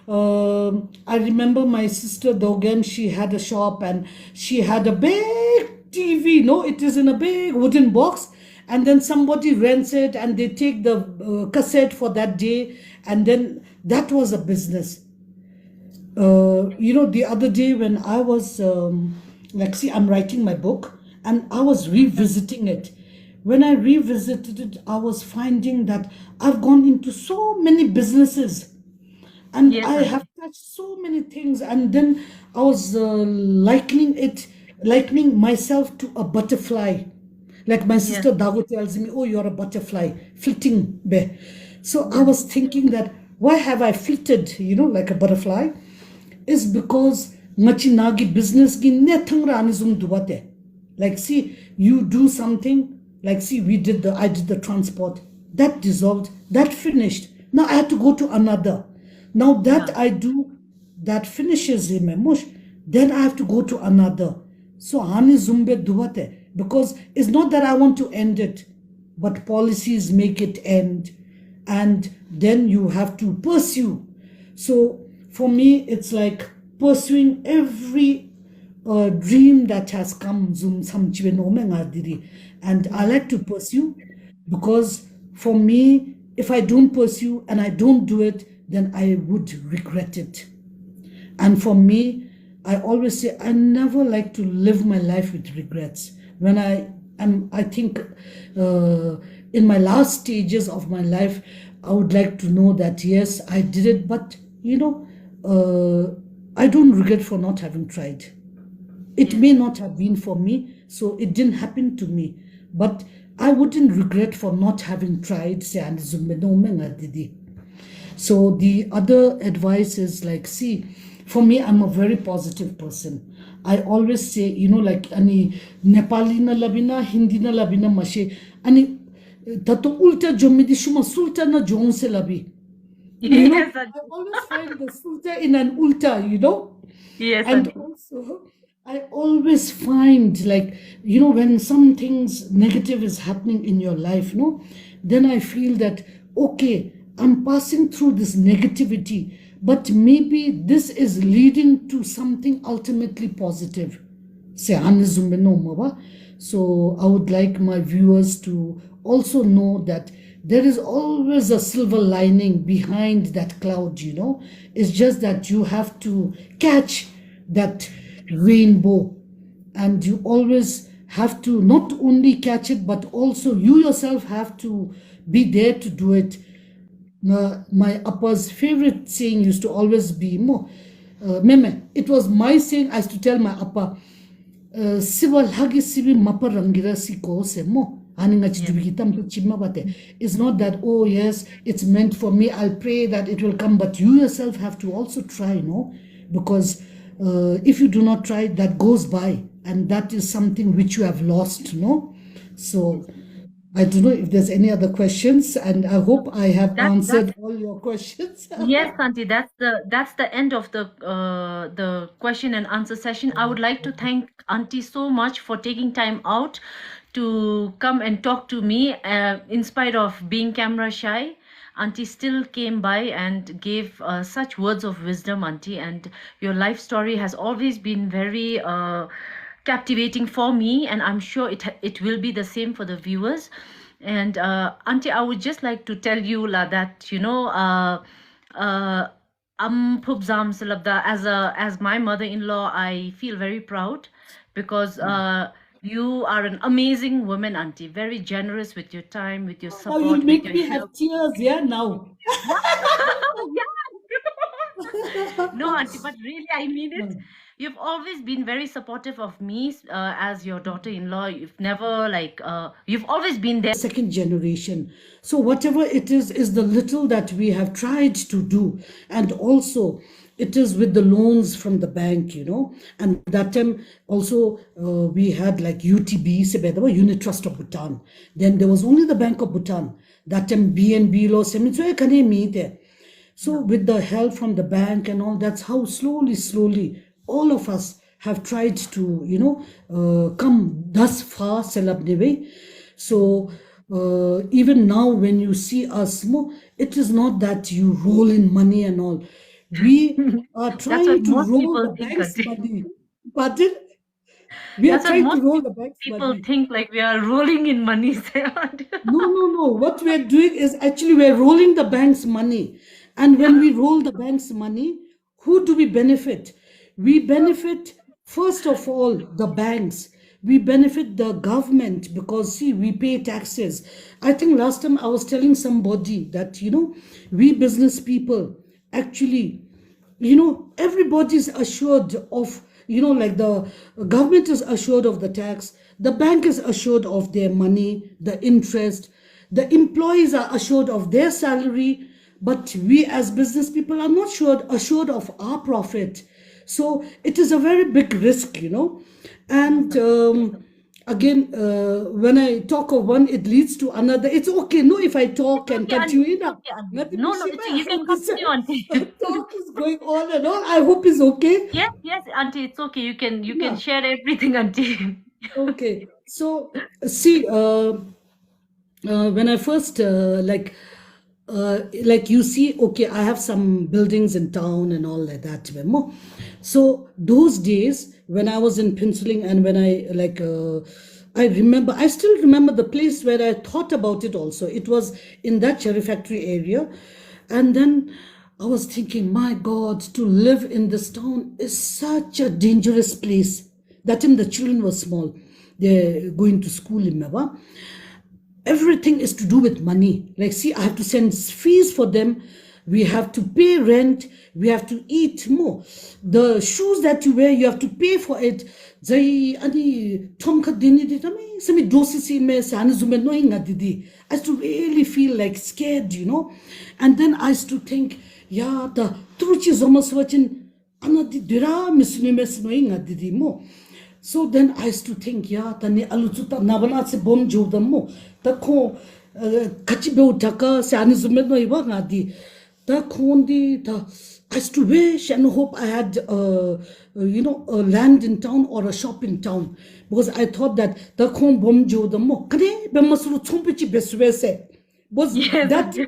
I remember my sister Dogen, she had a shop and she had a big TV, no? It is in a big wooden box. And then somebody rents it and they take the cassette for that day. And then that was a business. The other day when I was, like, see, I'm writing my book and I was revisiting it. When I revisited it, I was finding that I've gone into so many businesses and Yes, I auntie. have touched so many things. And then I was likening myself to a butterfly. Like my Yes, sister Dago tells me, "Oh, you're a butterfly, flitting be." So I yes, was thinking that why have I flitted, like a butterfly? Is because machi nagi business gi nethang rani zum duwate. Like, see, you do something, like, see, I did the transport, that dissolved, that finished. Now I had to go to another. Now yeah, that I do, that finishes him, mush, then I have to go to another. So hani zumbe duwate, because it's not that I want to end it, but policies make it end, and then you have to pursue. So for me, it's like pursuing every dream that has come. And I yeah, like to pursue, because for me, if I don't pursue and I don't do it, then I would regret it. And for me, I always say I never like to live my life with regrets. When I think in my last stages of my life, I would like to know that yes, I did it, but I don't regret for not having tried. It yes, may not have been for me, so it didn't happen to me. But I wouldn't regret for not having tried. So the other advice is like, see, for me, I'm a very positive person. I always say, like, ani Nepali na labina, Hindi na labina mashe, ani tato ulta jomidi shuma sulta na jonse labi. yes, I auntie. always find the sulta in an ulta. Yes, And auntie. also, I always find, like, when some things negative is happening in your life, no, then I feel that, okay, I'm passing through this negativity, but maybe this is leading to something ultimately positive. Se hanizumbe no mawa. So I would like my viewers to also know that there is always a silver lining behind that cloud. It's just that you have to catch that rainbow, and you always have to not only catch it, but also you yourself have to be there to do it. My appa's favorite saying used to always be, Mo, Meme, it was my saying. I used to tell my appa, Siwal hagi sibi mapa rangira si ko se mo. Yeah, It's not that, oh yes, it's meant for me, I'll pray that it will come, but you yourself have to also try, no? Because if you do not try, that goes by, and that is something which you have lost, no? yes. So I don't know if there's any other questions, and I No, hope I have that's answered all your questions. yes, auntie. That's the end of the question and answer session. I would like to thank auntie so much for taking time out to come and talk to me. In spite of being camera shy, auntie still came by and gave such words of wisdom, auntie. And your life story has always been very captivating for me, and I'm sure it will be the same for the viewers. And auntie, I would just like to tell you that uh, Phub Zam Salabda, as my mother-in-law, I feel very proud because you are an amazing woman, auntie. Very generous with your time, with your Now you'll support, with make your me have help. tears, yeah, now. Wow! Yeah. No, auntie, but really, I mean it. You've always been very supportive of me as your daughter-in-law. You've never like, you've always been there. Second generation. So whatever it is the little that we have tried to do. And also it is with the loans from the bank, and that time also we had like UTB, Sebedava, Unit Trust of Bhutan. Then there was only the Bank of Bhutan. That time BNB law, so with the help from the bank and all, that's how slowly, all of us have tried to, come thus far, Selabneve. So even now, when you see us, it is not that you roll in money and all. We are That's what trying to most roll people the think, bank's auntie. money. Pardon? We are That's what trying to most roll the bank's people money. think, like we are rolling in money. Auntie. No. What we're doing is actually we're rolling the bank's money. And when we roll the bank's money, who do we benefit? We benefit, first of all, the banks. We benefit the government because, see, we pay taxes. I think last time I was telling somebody that, we business people actually, everybody's assured of, like the government is assured of the tax, the bank is assured of their money, the interest, the employees are assured of their salary, but we as business people are not assured of our profit. So it is a very big risk, and again, when I talk of one, it leads to another. It's okay, no, if I talk and Okay, auntie. continue, It's na. okay, auntie. Nothing No, to no, say, it's, I you can hope this continue, auntie. talk is going on and on. I hope it's okay. Yes, auntie. It's okay. You can Yeah. share everything, auntie. Okay. So see, when I first like you see, okay, I have some buildings in town and all like that. Vemo. So those days when I was in penciling and when I still remember the place where I thought about it also. It was in that cherry factory area. And then I was thinking, my God, to live in this town is such a dangerous place. That time the children were small. They're going to school in Meva. Everything is to do with money. Like, see, I have to send fees for them. We have to pay rent. We have to eat more. The shoes that you wear, you have to pay for it. Zai ani thomka dini di tami sami dosi si me sani zume no inga didi. I used to really feel like scared, And then I used to think, yeah, the truchi zomas wachin ana di dira misuni mes no inga didi mo. So then I used to think, yeah, tani aluchuta nabana se bom jodamo. Tako kachibe utaka se ani zume no iwa ngadi. The kondi the I used to wish and hope I had a land in town or a shop in town, because I thought that the kon bom jo the mo kre be masulu chompichi beswese was Yes, that auntie.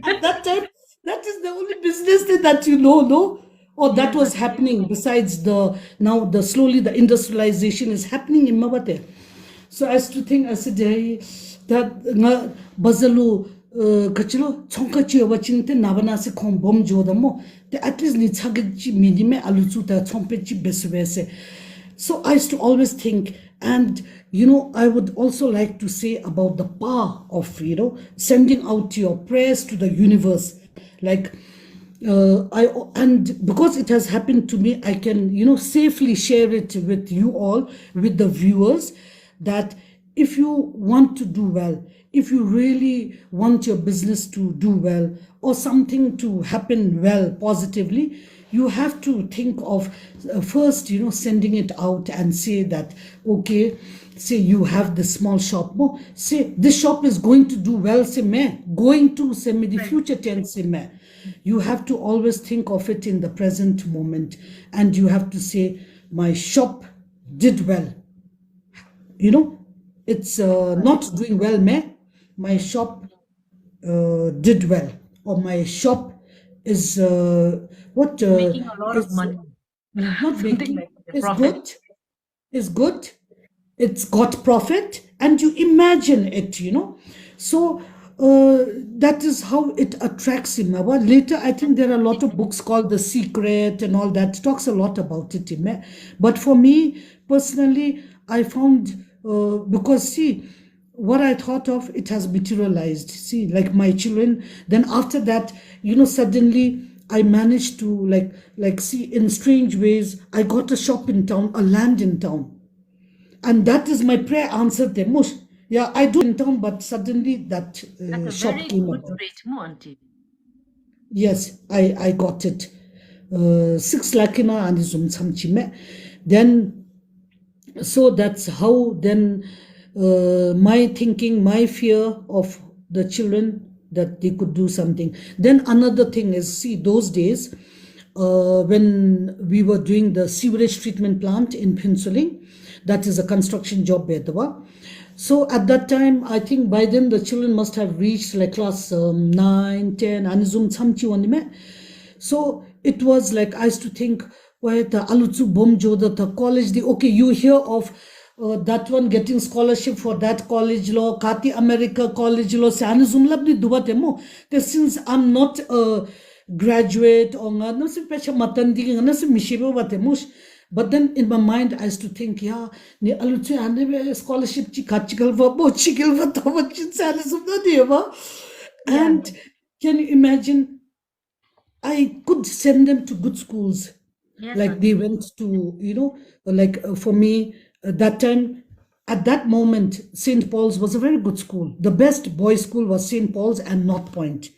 at that time that is the only business that no, or that Yes, was auntie. happening. Besides the now the slowly the industrialization is happening in Mawate. So I used to think, I said, hey, that nga bazalu kachilo chongkachi wachinte nabana se khom bom jodamo te at least ni chagchi minime aluchu ta chompechi beswese. So I used to always think, and I would also like to say about the power of sending out your prayers to the universe, like and because it has happened to me, I can safely share it with you all, with the viewers, that if you want to do well, if you really want your business to do well or something to happen well positively, you have to think of first sending it out and say that, okay, say you have this small shop, say this shop is going to do well, say me going to say me the future tense, say me. You have to always think of it in the present moment, and you have to say, my shop did well. It's not doing well, my shop did well, or my shop is what Making a lot of is money. not Something making, like the is profit. good, it's got profit, and you imagine it, so that is how it attracts him. Later, I think there are a lot of books called The Secret and all that talks a lot about it. But for me personally, I found because see, what I thought of, it has materialized. See, like my children, then after that, suddenly I managed to like see in strange ways. I got a shop in town, a land in town, and that is my prayer answered the most. Yeah, I do in town, but suddenly that At a shop very came good about. rate, no, auntie. Yes, I got it. 6 lakh in and some chime. Then so that's how then my thinking, my fear of the children that they could do something. Then another thing is, see, those days when we were doing the sewerage treatment plant in Pinsuling, that is a construction job bedwa. So at that time, I think by then the children must have reached like class 9, 10, and zoom chamchi one. So it was like I used to think, why the Alutsu Bomjo, the college, the okay, you hear of that one getting scholarship for that college law, Kati America college law, Sanizum Labni Dubatemo. Since I'm not a graduate or no se pecha matandi, no se mishibo batemush. But then in my mind, I used to think, yeah, ni Alutsu ane scholarship chi kachikal bo chikil va tawachin Sanizum na deva. Yeah, And can you imagine? I could send them to good schools. yes, Like they auntie. went to, like for me, that time, at that moment, St. Paul's was a very good school. The best boys' school was St. Paul's and North Point.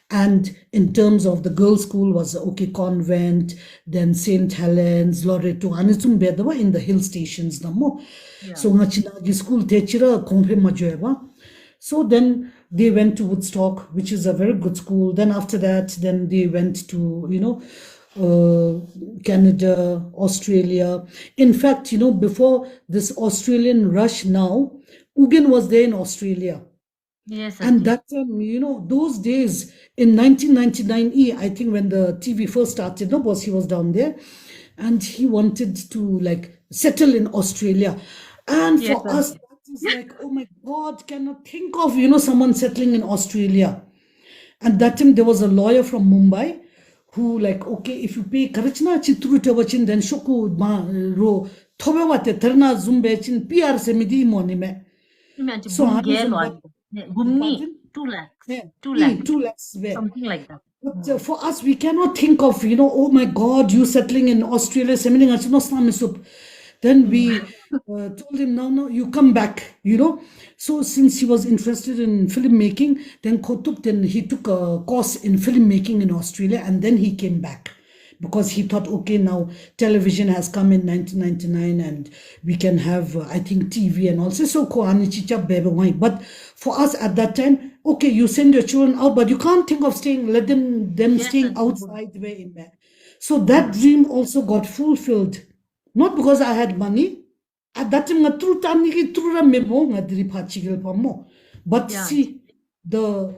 And in terms of the girls' school was okay convent, then St. Helens, Loreto, and it's in the hill stations. Yeah. So ngachinagi school techira kongpe majoeba. So then they went to Woodstock, which is a very good school. Then after that, then they went to, Canada, Australia. In fact, before this Australian rush now, Ugin was there in Australia. Yes, And auntie. that time, those days in 1999, I think when the TV first started, no boss, he was down there and he wanted to like settle in Australia. And Yes, for us, auntie. that is like, oh my God, cannot think of, someone settling in Australia. And that time there was a lawyer from Mumbai who like, okay, if you pay karachna chitru tawachin, then shoku ma ro thobewate terna zumbechin PR semidi monime. Me auntie, So bum I was gelo auntie. Gumni, pardon? 2 lakhs. Yeah, 2 lakh. 2 lakhs where. Something like that. But for us, we cannot think of, oh my God, you settling in Australia, semining sup. Then we told him, no, no, you come back. So since he was interested in filmmaking, then he took a course in filmmaking in Australia and then he came back because he thought, okay, now television has come in 1999 and we can have, I think, TV and also. So, but for us at that time, okay, you send your children out, but you can't think of let them Yes, staying auntie. outside where in there. So that dream also got fulfilled. Not because I had money. At that time, but Yeah, auntie. see, the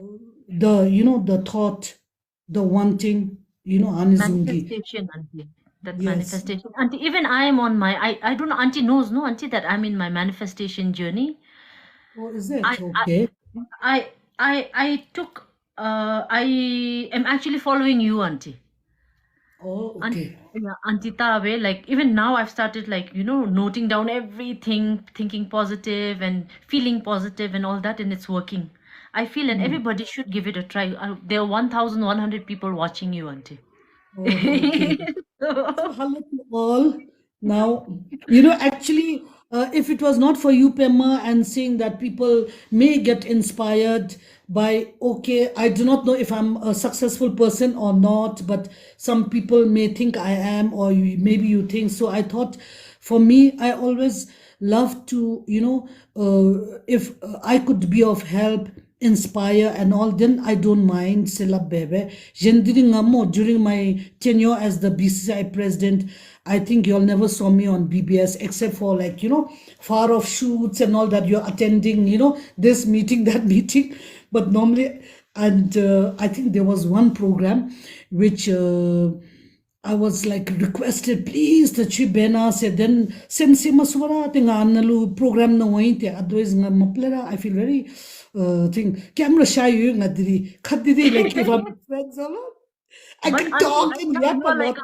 thought, the wanting, anizungi. Manifestation, auntie. That Yes. manifestation. Auntie, even I am on my, I don't know, auntie knows, no, auntie, that I'm in my manifestation journey. Oh, is I, it? I, Okay. I took, I am actually following you, auntie. Oh, okay. Yeah, Antita way, like even now I've started like, noting down everything, thinking positive and feeling positive and all that, and it's working. I feel and Hmm. everybody should give it a try. There are 1,100 people watching you, auntie. Oh, okay. So hello to all. Now, actually, if it was not for you, Pema, and seeing that people may get inspired by, okay, I do not know if I'm a successful person or not, but some people may think I am, or maybe you think so. I thought for me, I always love to, if I could be of help, inspire and all, then I don't mind Sila Bebe. During my tenure as the BCCI president, I think you'll never saw me on BBS except for like, far off shoots and all that you're attending, this meeting, that meeting. But normally, and I think there was one program which I was like requested, please, the Chibena said, then same Maswara thing analu program no wainte, otherwise maplera. I feel very thing camera shy you ngadiri khadidi like if I'm with friends a lot. I But can auntie, talk right and now yap a lot.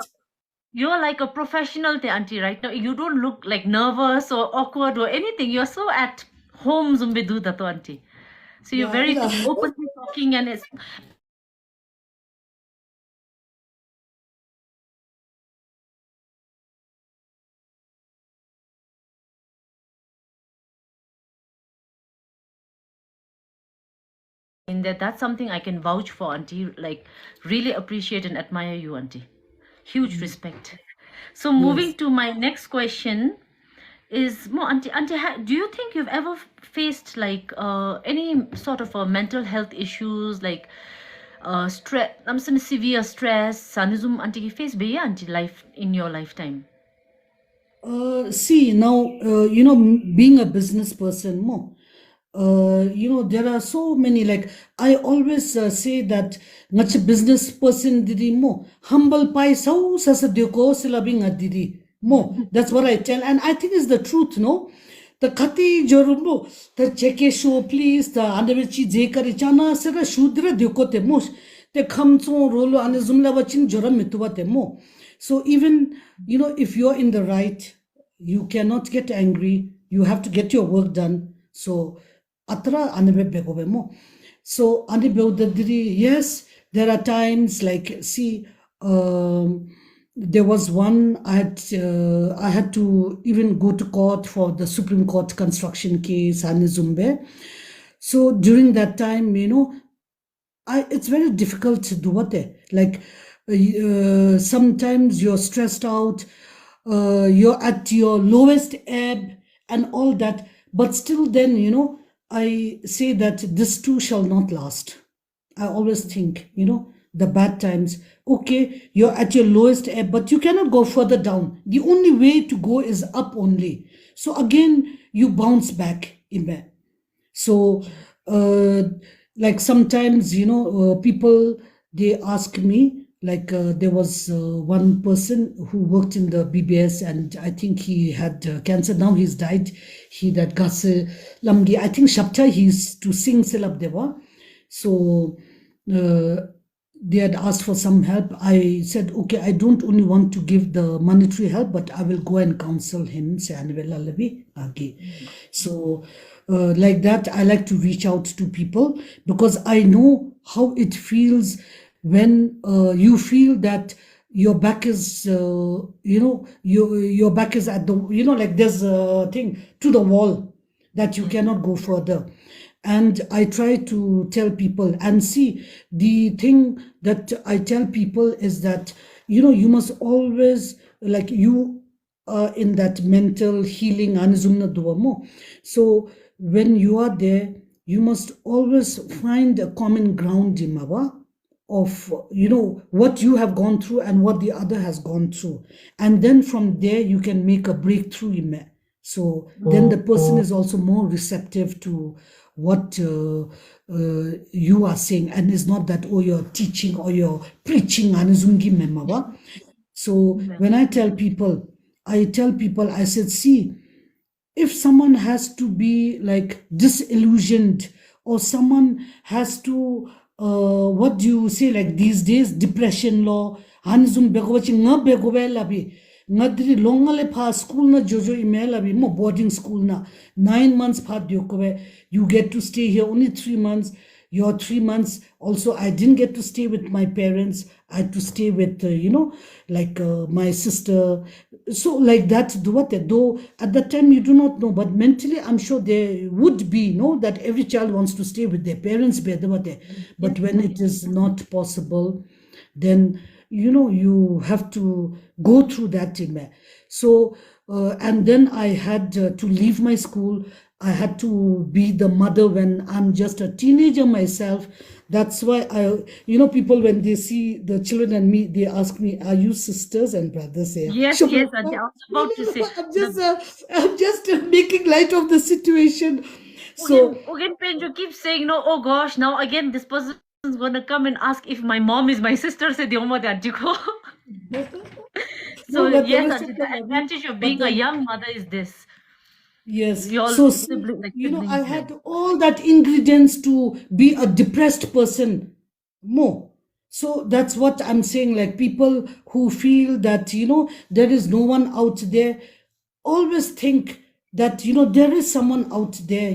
you're like a professional auntie right now. You don't look like nervous or awkward or anything. You're so at home, Zumbidu Dato auntie. So you're Yeah, very yeah. openly talking and it's that. That's something I can vouch for, auntie. Like, really appreciate and admire you, auntie. Huge respect. So moving Yes. to my next question is more, auntie, do you think you've ever faced like any sort of mental health issues, like stress, I'm saying severe stress, sanizum, auntie, ki face be auntie life in your lifetime? See now, being a business person, more. There are so many. Like I always say that, much business person didi mo humble pai so sasa deko sila being a didi mo. That's what I tell, and I think it's the truth. No, the kati jorumbo the cheke show please the andavichi jekari chana sera shudra deko te mo te khamcho rolo ane zumla wachin joram mituwa te mo. So even if you're in the right, you cannot get angry. You have to get your work done. So atra anibe begobe mo. So anibe udadiri, yes, there are times like see, there was one I had to even go to court for the Supreme Court construction case Anizumbe. So during that time, it's very difficult to do what they like. Sometimes you're stressed out, you're at your lowest ebb, and all that. But still, then I say that this too shall not last. I always think, the bad times. Okay, you're at your lowest ebb, but you cannot go further down. The only way to go is up only. So again, you bounce back, Ime. So, like sometimes, people, they ask me, like there was one person who worked in the BBS, and I think he had cancer. Now he's died. He that Gase Lamgi, I think Shapta, he used to sing Silab Deva. So, they had asked for some help. I said, okay, I don't only want to give the monetary help, but I will go and counsel him. So, like that, I like to reach out to people because I know how it feels when you feel that your back is, your back is at the, like there's a thing to the wall that you cannot go further. And I try to tell people, and see, the thing that I tell people is that, you must always, like you in that mental healing anizumna duamo. So when you are there, you must always find a common ground, Imawa, of what you have gone through and what the other has gone through, and then from there you can make a breakthrough, Ime. So then the person is also more receptive to what you are saying, and it's not that, oh, you're teaching or you're preaching anizungi memawa. So when I tell people, I said, see, if someone has to be like disillusioned, or someone has to what do you say, like these days, depression law hanzum begowachi nga begobela bi ngadri longale pa school na jojo email bi mo boarding school na 9 months pa diokobe, you get to stay here only 3 months. Your 3 months also, I didn't get to stay with my parents. I had to stay with like my sister. So like that, though at that time you do not know, but mentally I'm sure there would be, that every child wants to stay with their parents, but when it is not possible, then you have to go through that thing. So and then I had to leave my school. I had to be the mother when I'm just a teenager myself. That's why people, when they see the children and me, they ask me, "Are you sisters and brothers?" Here, Yes, sure. yes, No, auntie. I was no, about to say no, the I'm just making light of the situation. So Again, Penjo keeps saying, no, oh gosh, now again this person's gonna come and ask if my mom is my sister. Said auntie ko. So no, but the yes, rest auntie, of the them love me. advantage of But being a then, young mother is this. yes. We all So see, sibling, like I siblings have. had all that ingredients to be a depressed person more. So that's what I'm saying. Like people who feel that, there is no one out there, always think that, there is someone out there,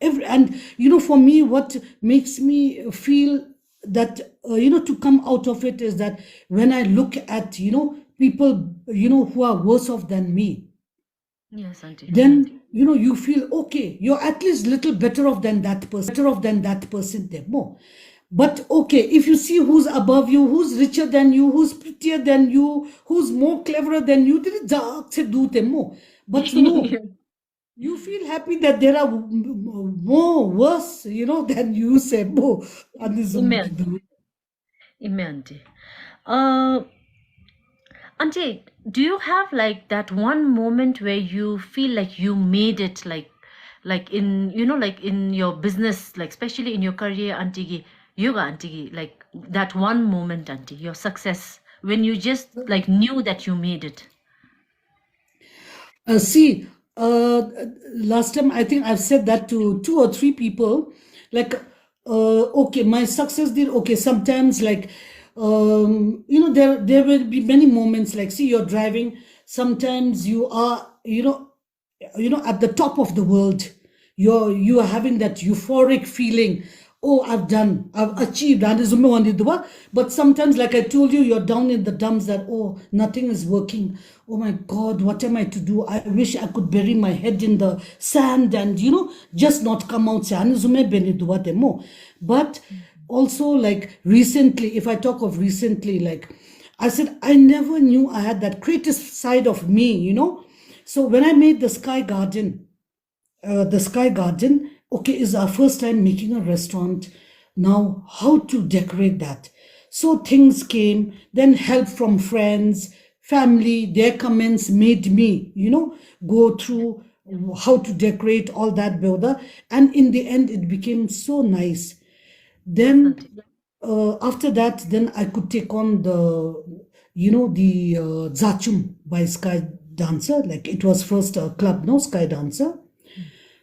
and, for me, what makes me feel that, to come out of it is that when I look at, people, who are worse off than me, Yes, auntie. then you feel okay, you're at least little better off than that person there more. But okay, if you see who's above you, who's richer than you, who's prettier than you, who's more cleverer than you, then जाग से दूर थे more. But no, you feel happy that there are more worse, than you say more. Imme, imme, auntie. Uh, Auntie, do you have like that one moment where you feel like you made it, like in like in your business, like especially in your career, auntie, yoga, auntie, like that one moment, auntie, your success when you just like knew that you made it. See, last time I think I've said that to two or three people. Like, okay, my success did okay. Sometimes, like, there will be many moments. Like, see, you're driving. Sometimes you are, at the top of the world. You are having that euphoric feeling. Oh, I've achieved. And is but sometimes, like I told you, you're down in the dumps that, oh, nothing is working. Oh my God, what am I to do? I wish I could bury my head in the sand and, just not come out. But also, like recently, if I talk of recently, like I said, I never knew I had that creative side of me. So when I made the Sky Garden, okay, is our first time making a restaurant. Now, how to decorate that? So things came, then help from friends, family, their comments made me, go through how to decorate all that builder. And in the end, it became so nice. Yes, Then auntie. after that, then I could take on the Zachum by Sky Dancer. Like it was first a club, no Sky Dancer.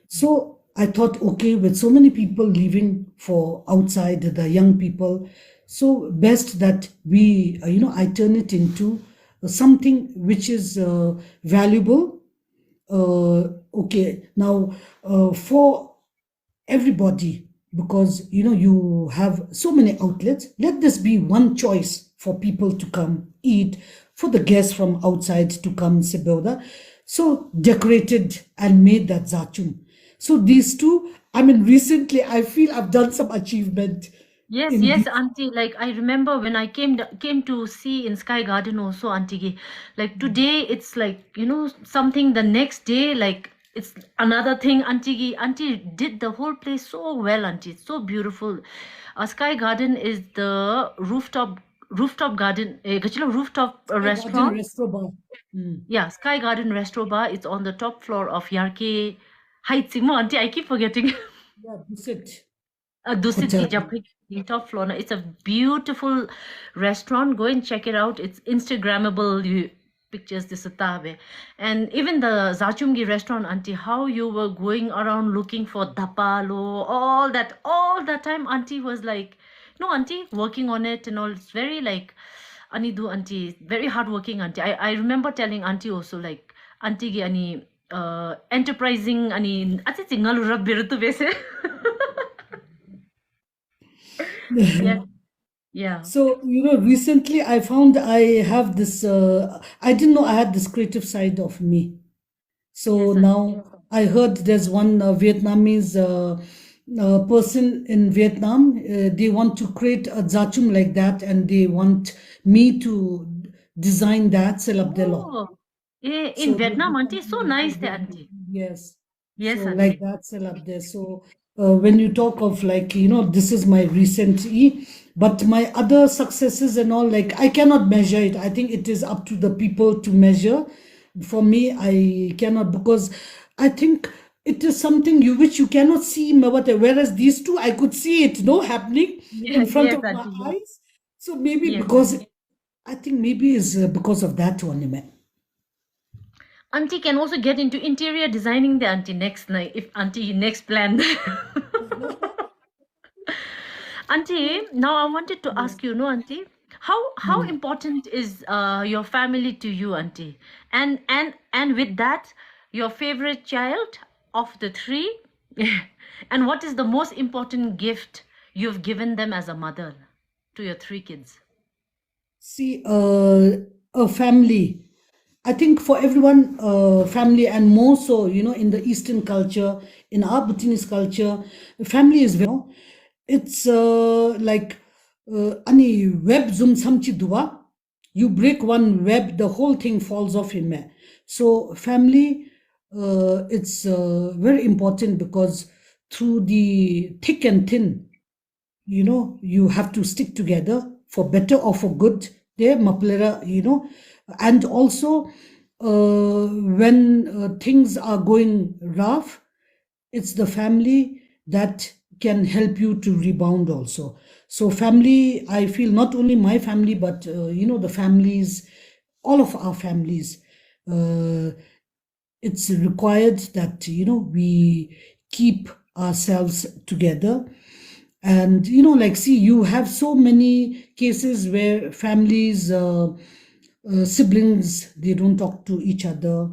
So I thought, okay, with so many people leaving for outside, the young people, so best that I turn it into something which is valuable. Okay, now for everybody, because you have so many outlets, let this be one choice for people to come eat, for the guests from outside to come Sibelda. So decorated and made that zachum. So these two, I mean, recently I feel I've done some achievement Yes, in yes, these. auntie. Like I remember when I came to see in Sky Garden also, auntie. Like today, it's like something. The next day, like it's another thing, auntie. Auntie did the whole place so well, auntie. It's so beautiful. Sky Garden is the rooftop garden, rooftop Sky Garden restaurant. Resto Bar. Mm. Yeah, Sky Garden Restaurant Bar. It's on the top floor of Yarke Heights. Auntie, I keep forgetting. Yeah, Dusit Dusit Hotel. ki Japri, the top floor. It's a beautiful restaurant. Go and check it out. It's Instagrammable. Pictures this tabe. And even the Zachumgi restaurant, auntie, how you were going around looking for dapalo, all that time, auntie was like, no, auntie, working on it and all. It's very like, Anidu auntie, very hardworking auntie. I remember telling auntie also like, auntie gi ani enterprising ani, ati tingalu rabbirutu bese. Yeah, yeah. So, recently I found I have this, I didn't know I had this creative side of me. So Yes, auntie. now I heard there's one Vietnamese person in Vietnam. They want to create a zachum like that, and they want me to design that Selabdelo. Oh, in So Vietnam, maybe auntie, so something like nice that. there, auntie. Yes. Yes, So like auntie. that still up there. So when you talk of like, this is my recent but my other successes and all, like I cannot measure it. I think it is up to the people to measure. For me, I cannot, because I think it is something which you cannot see, whereas these two I could see it, happening in Yeah, front yes, of my auntie. Yes, eyes. So maybe yes, because auntie. I think maybe is because of that one, man. Auntie can also get into interior designing the auntie next night if auntie next plan. Auntie, now I wanted to Yes. ask you, no, auntie, how Mm. important is your family to you, auntie? And with that, your favorite child of the three, and what is the most important gift you've given them as a mother to your three kids? See, a family. I think for everyone, family, and more so, in the Eastern culture, in our Bhutanese culture, family is it's like ani web zoom samchi dua. You break one web, the whole thing falls off in me. So family, it's very important because through the thick and thin, you have to stick together for better or for good. There, Maplera, and also when things are going rough, it's the family that can help you to rebound also. So family, I feel not only my family, but the families, all of our families, uh, it's required that we keep ourselves together. And like, see, you have so many cases where families, siblings, they don't talk to each other,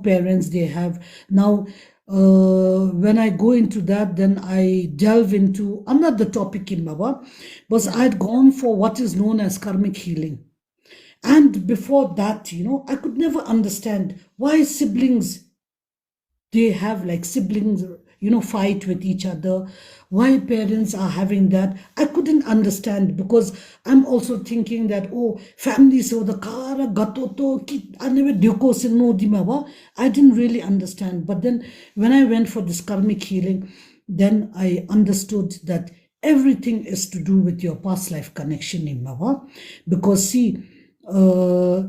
parents, they have now. When I go into that, then I delve into another topic in Baba, because I Yeah. had gone for what is known as karmic healing. And before that, I could never understand why siblings, they have like siblings, fight with each other, why parents are having that. I couldn't understand, because I'm also thinking that, oh, family, so the kara gatoto I never duko no dimawa. I didn't really understand. But then when I went for this karmic healing, then I understood that everything is to do with your past life connection in Mawa. Because see, uh,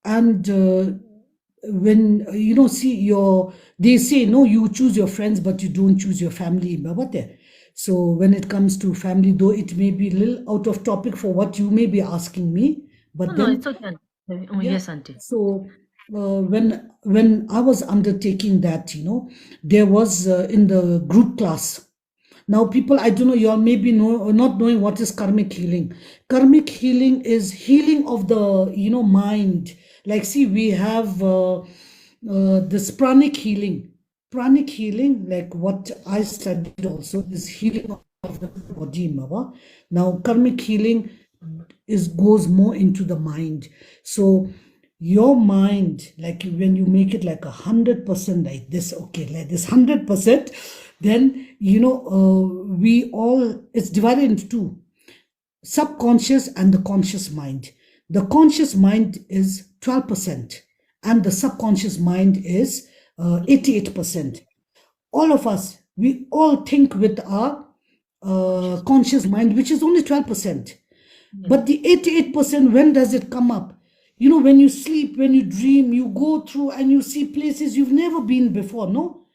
and when see, they say, no, you choose your friends but you don't choose your family. Babate. So when it comes to family, though it may be a little out of topic for what you may be asking me, No, but no, it's then, okay. yeah. Yes, auntie. So when I was undertaking that, there was in the group class. Now, people, I don't know, you all maybe know not knowing what is karmic healing. Karmic healing is healing of the mind. Like, see, we have this pranic healing. Pranic healing, like what I studied also, is healing of the body, Mava. Now, karmic healing is goes more into the mind. So your mind, like when you make it like 100% like this, okay, like this 100%, then we all, it's divided into two: subconscious and the conscious mind. The conscious mind is 12%, and the subconscious mind is 88%. All of us, we all think with our Conscious. conscious mind, which is only 12%. Yeah. But the 88%, when does it come up? When you sleep, when you dream, you go through and you see places you've never been before, no?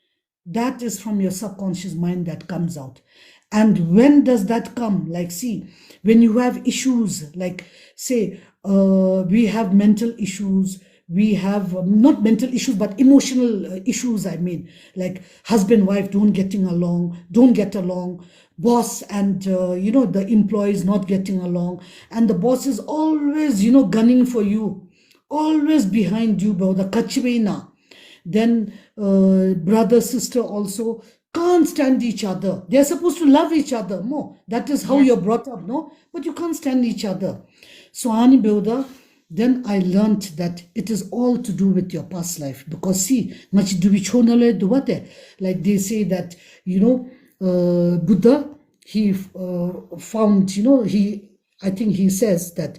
That is from your subconscious mind that comes out. And when does that come? Like, see, when you have issues, like, say, we have mental issues, we have not mental issues but emotional issues, I mean, like husband wife don't get along, boss and the employees not getting along, and the boss is always gunning for you, always behind you, the kachveina. Then brother sister also can't stand each other. They're supposed to love each other more. That is how Yes. you're brought up, no? But you can't stand each other. So Ani Beuda, then I learned that it is all to do with your past life. Because see, much do we chonale duwate. Like they say that, Buddha, he found, I think he says that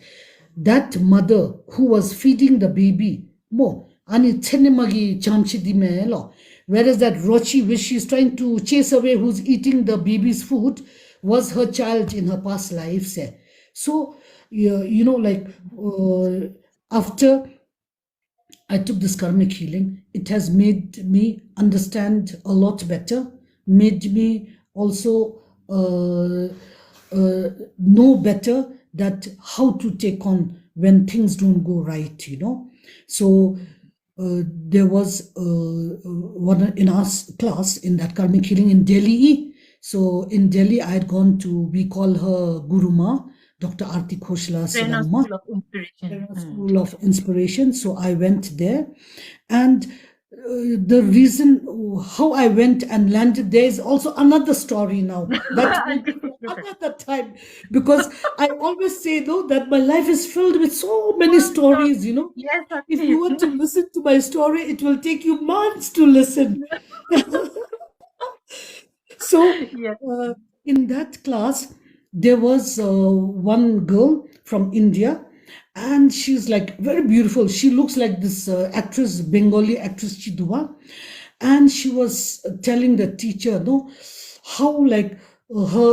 that mother who was feeding the baby mo ani tsenemagi chamchidi melo, whereas that Rochi, which she's trying to chase away, who's eating the baby's food, was her child in her past life. Say. So like after I took this karmic healing, it has made me understand a lot better, made me also know better that how to take on when things don't go right, So there was one in our class in that karmic healing in Delhi. So in Delhi, I had gone to, we call her Guruma, Dr. Arti Khoshla Prerna Silangma, School of Inspiration. School of Inspiration. So I went there, and the reason how I went and landed there is also another story now. That will be for another time, because I always say though that my life is filled with so many stories. Yes, If you auntie. were to listen to my story, it will take you months to listen. So, Yes. uh, in that class, there was one girl from India, and she's like very beautiful. She looks like this actress, Bengali actress Chidua, and she was telling the teacher, no, how like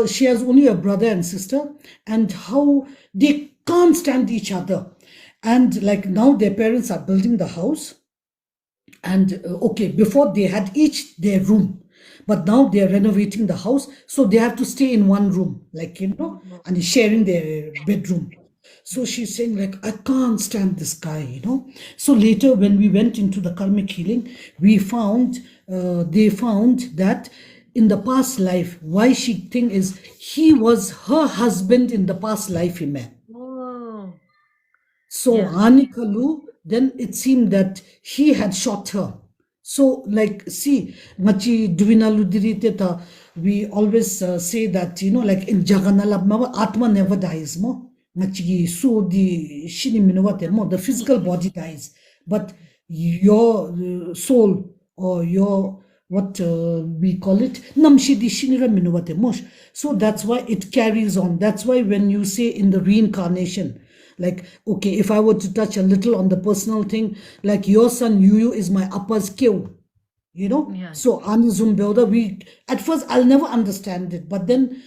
she has only a brother and sister, and how they can't stand each other, and like now their parents are building the house, and okay, before they had each their room, but now they are renovating the house, so they have to stay in one room, like and sharing their bedroom. So she's saying like, I can't stand this guy. So later when we went into the karmic healing, we found they found that in the past life, why she think is he was her husband in the past life he met. Oh, So yeah. Anikalu, then it seemed that he had shot her. So, like, see, Machi Duinaludiriteta, we always say that, like in Jaganalabma, Atma never dies, mo. Machi, so the Shini Minawate, mo, the physical body dies. But your soul or your, what we call it, Namshidi Shinira Minawate Mosh. So that's why it carries on. That's why when you say in the reincarnation, like, okay, if I were to touch a little on the personal thing, like your son Yuyu is my upper's kill, Yeah. So Anizum Belda, at first I'll never understand it, but then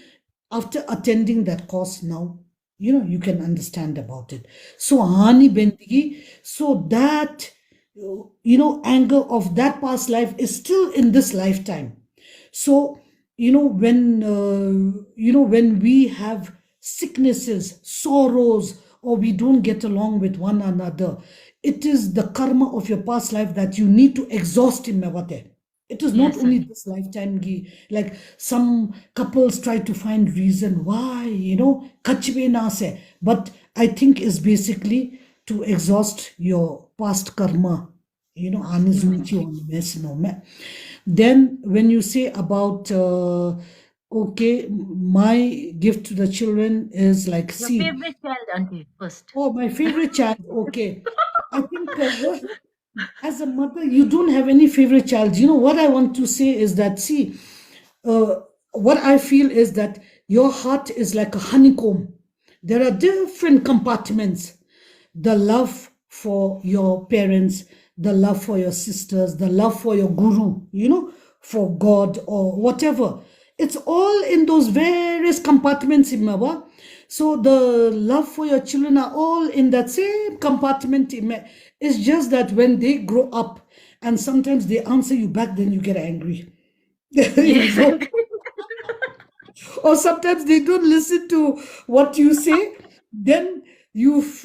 after attending that course now, you can understand about it. So Hani Bendigi, so that anger of that past life is still in this lifetime. So when we have sicknesses, sorrows, or we don't get along with one another, it is the karma of your past life that you need to exhaust in Mewate. It is not Yes, only auntie. this lifetime, Gi. Like some couples try to find reason why, kachbe na se. But I think is basically to exhaust your past karma. Amen. Anizunchi on mess no me. Then when you say about okay, my gift to the children is like, Your see, favorite child, auntie, first. oh, my favorite child. Okay, I think as a mother, you don't have any favorite child. What I want to say is that, see, uh, what I feel is that your heart is like a honeycomb. There are different compartments. The love for your parents, the love for your sisters, the love for your guru, for God or whatever. It's all in those various compartments in Mawa. So the love for your children are all in that same compartment. It's just that when they grow up and sometimes they answer you back, then you get angry. Yes, So, auntie. or sometimes they don't listen to what you say, then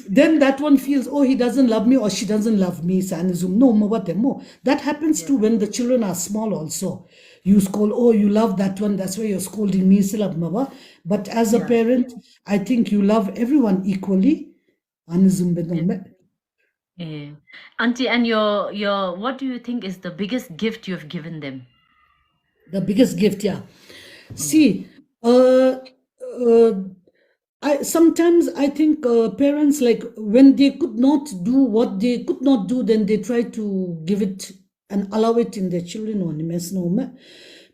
then that one feels, oh, he doesn't love me or she doesn't love me, sanizum no mo. That happens Yes, too when the children are small also. You scold, oh, you love that one, that's why you're scolding me, silab mawa. But as a yeah, parent, I think you love everyone equally. Anizum yes. bedome. Yeah. Auntie, and your what do you think is the biggest gift you've given them? The biggest gift, yeah. Yeah. See, uh, uh, I sometimes I think parents, like when they could not do what they could not do, then they try to give it and allow it in their children on the.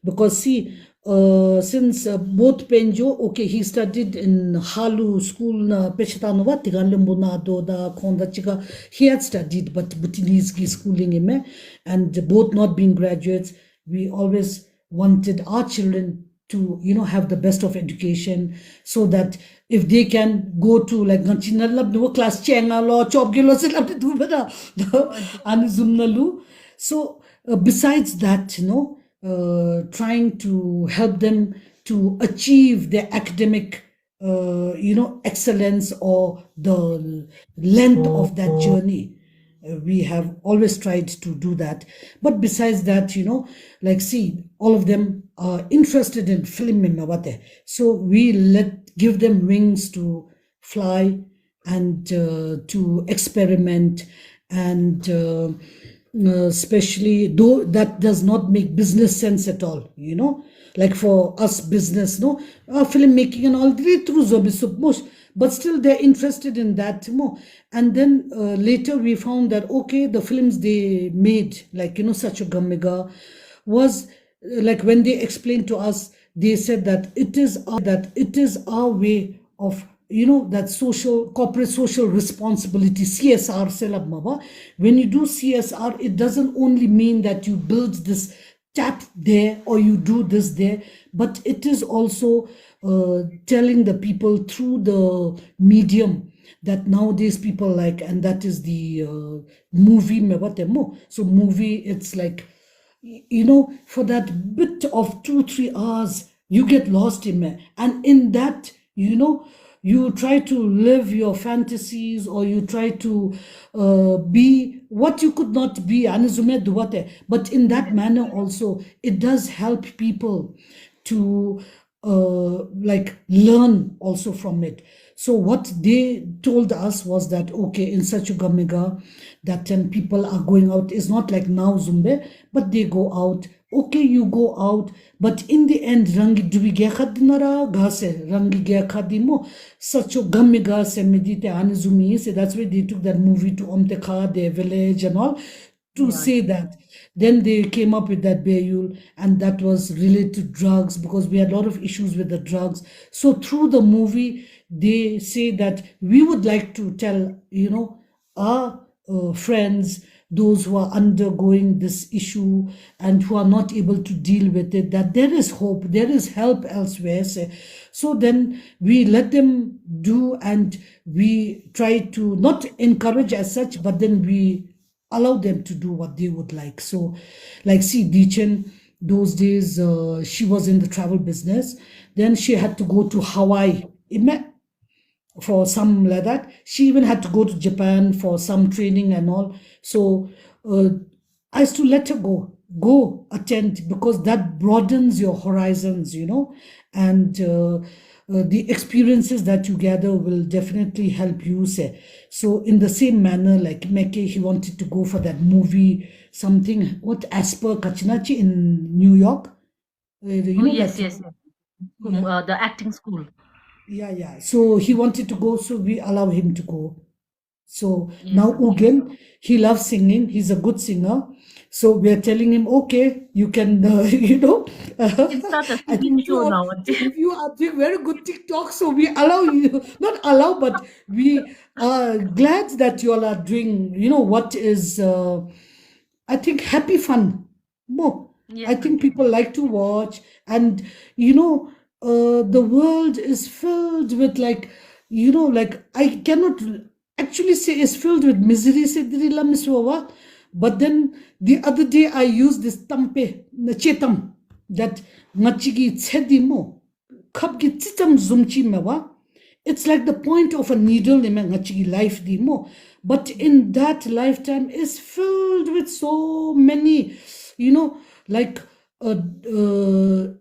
Because see, since both Penjo, okay, he studied in Halu school na Peshatanova, Tigalembuna do da Konda Chika, he had studied, but Butiniski schooling him, and both not being graduates, we always wanted our children to have the best of education, so that if they can go to like Ganchinalab no class chenga lo chop gilo silab tu bada Oh, auntie. anizumnalu. So besides that, trying to help them to achieve their academic excellence or the length of that journey. We have always tried to do that. But besides that, like, see, all of them are interested in film in Mawate. So we give them wings to fly and to experiment and especially though that does not make business sense at all, like for us business, no, filmmaking and all the way through Zobi most, but still they're interested in that more. And then later we found that okay, the films they made, like such a Gamiga was like when they explained to us, they said that it is our way of that social corporate social responsibility, CSR selab maba. When you do CSR, it doesn't only mean that you build this tap there or you do this there, but it is also telling the people through the medium that nowadays people like, and that is the movie me what mo. So movie, it's like for that bit of 2-3 hours, you get lost in it. And in that, you try to live your fantasies, or you try to be what you could not be. But in that manner also, it does help people to like learn also from it. So what they told us was that okay, in Sachugamiga, that 10 people are going out. It's not like now Zumbe, but they go out. Okay, you go out, but in the end, rangi dubi gya khadinara gase rangi gya khadimo Sacho Gamiga se medite anizumi. So that's why they took that movie to Omtekha, their village and all, to Yeah. say that. Then they came up with that Bayul, and that was related to drugs, because we had a lot of issues with the drugs. So through the movie, they say that we would like to tell, our friends, those who are undergoing this issue and who are not able to deal with it, that there is hope, there is help elsewhere. So then we let them do, and we try to not encourage as such, but then we allow them to do what they would like. So, like, see, Deechen, those days, she was in the travel business. Then she had to go to Hawaii for some like that. She even had to go to Japan for some training and all. So, I used to let her go attend, because that broadens your horizons, and the experiences that you gather will definitely help you. Say. So in the same manner, like Meke, he wanted to go for that movie, something, what, Asper Kachinachi in New York. You Oh, know yes, that? yes. Yeah. The acting school. Yeah. So he wanted to go, so we allow him to go. So Yes, now auntie. Ugin, he loves singing. He's a good singer. So we are telling him, okay, you can, You can start a I singing think show now, auntie. you are doing very good TikTok. So we allow you, not allow, but we are glad that you all are doing, what is, I think, happy fun. More. Yes, I think auntie. people like to watch, and the world is filled with, like, like, I cannot actually say it's filled with misery. Sidrila Miswawa. But then the other day I used this tampe chetam, that machigi tsedimo khapgi tsitam zumchi mewa. It's like the point of a needle in my life demo. But in that lifetime is filled with so many, like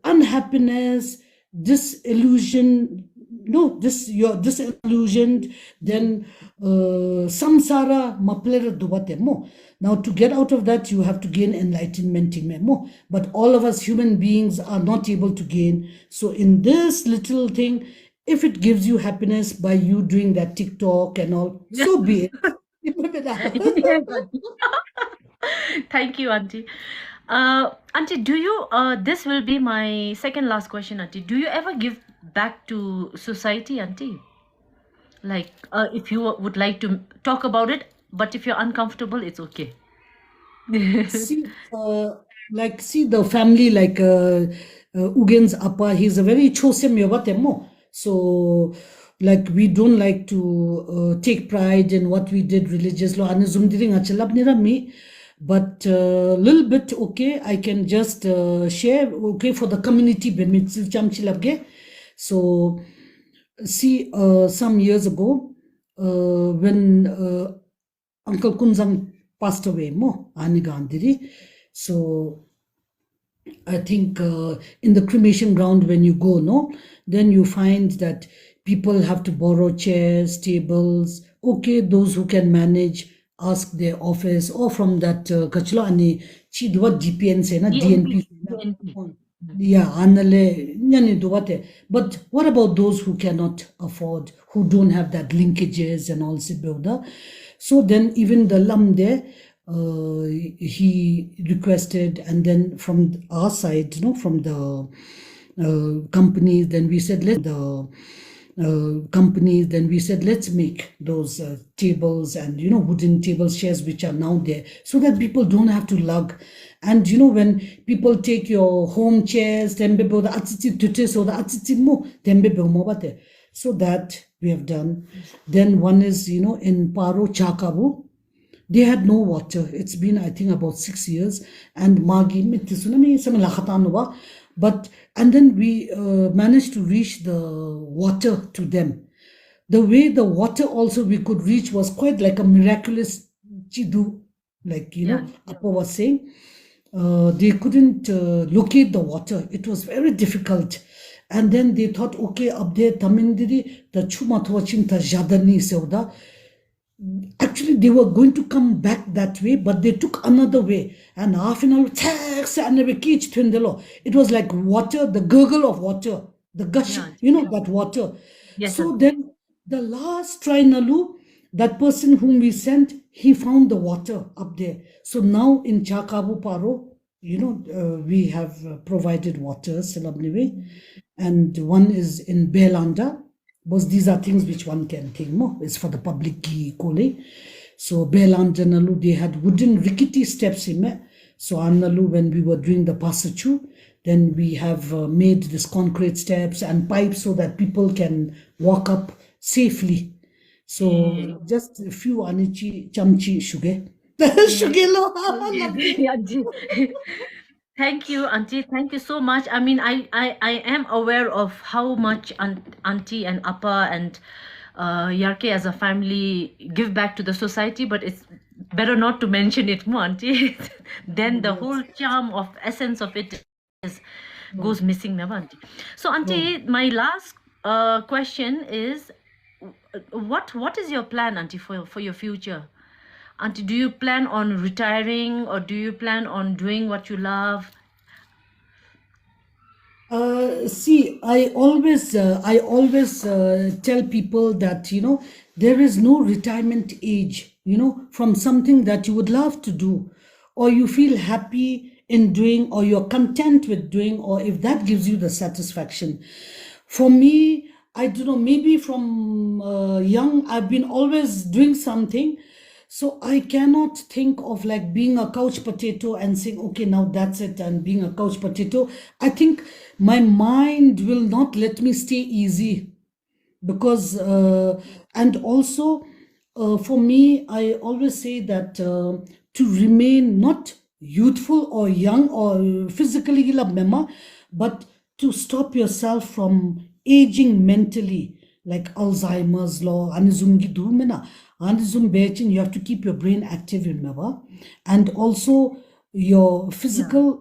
unhappiness, disillusion, no, you're disillusioned, then samsara maplera dubate mo. Now to get out of that, you have to gain enlightenment in mo. But all of us human beings are not able to gain. So in this little thing, if it gives you happiness by you doing that TikTok and all, so be it. Yes, auntie. Thank you, auntie. Auntie, do you, this will be my second last question, auntie. Do you ever give back to society, auntie? Like, if you would like to talk about it, but if you're uncomfortable, it's okay. See, see the family, like Ugen's Appa, he's a very chosen Yovatemo. So, like, we don't like to take pride in what we did religiously. Me, but a little bit, okay, I can just share, okay, for the community benefits. So, see, some years ago, when Uncle Kunzang passed away, Ani Gandhiri. So I think in the cremation ground, when you go, no, then you find that people have to borrow chairs, tables. Okay, those who can manage ask their office or from that kachlo ani chi duwa DPN se na DNP, DNP na DNP. yeah anale nyani duwate. But what about those who cannot afford, who don't have that linkages and all builder? So then even the lum there, he requested, and then from our side, from the companies, then we said let's make those tables and wooden table chairs which are now there, so that people don't have to lug. And when people take your home chairs, so that we have done. Then one is in Paro Chakabu, they had no water. It's been, I think, about 6 years. And Magi mittisunami samalakhatanuwa. But and then we managed to reach the water to them. The way the water also we could reach was quite like a miraculous chidu, like Appa was saying. They couldn't locate the water. It was very difficult. And then they thought, okay, up there, Tamindiri, the Chumatwachin ta Jadani Seuda. Actually, they were going to come back that way, but they took another way. And half an hour, it was like water, the gurgle of water, the gush, that water. Yes, So then the last try, Nalu, that person whom we sent, he found the water up there. So now in Chakabu Paro, we have provided water, Silabniwe, and one is in Belanda. Because these are things which one can think more. It's for the public ki kole. So Belanda Nalu, they had wooden rickety steps in me. So Annalu, when we were doing the Pasachu, then we have made this concrete steps and pipes so that people can walk up safely. So just a few anichi chamchi shuge. Shugelo. Thank you, Auntie. Thank you so much. I mean, I am aware of how much Auntie and Appa and Yarke as a family give back to the society, but it's better not to mention it more, Auntie. Then the whole charm of essence of it goes missing, never, Auntie. So, Auntie, my last question is, what is your plan, Auntie, for your future? Auntie, do you plan on retiring, or do you plan on doing what you love? See, I always tell people that there is no retirement age. From something that you would love to do, or you feel happy in doing, or you're content with doing, or if that gives you the satisfaction. For me, I don't know. Maybe from young, I've been always doing something. So I cannot think of like being a couch potato and saying, okay, now that's it, and being a couch potato. I think my mind will not let me stay easy, because, and also for me, I always say that to remain not youthful or young or physically gila mema, but to stop yourself from aging mentally, like Alzheimer's law, anizungi dumena, anizum bechin, you have to keep your brain active, remember, and also your physical,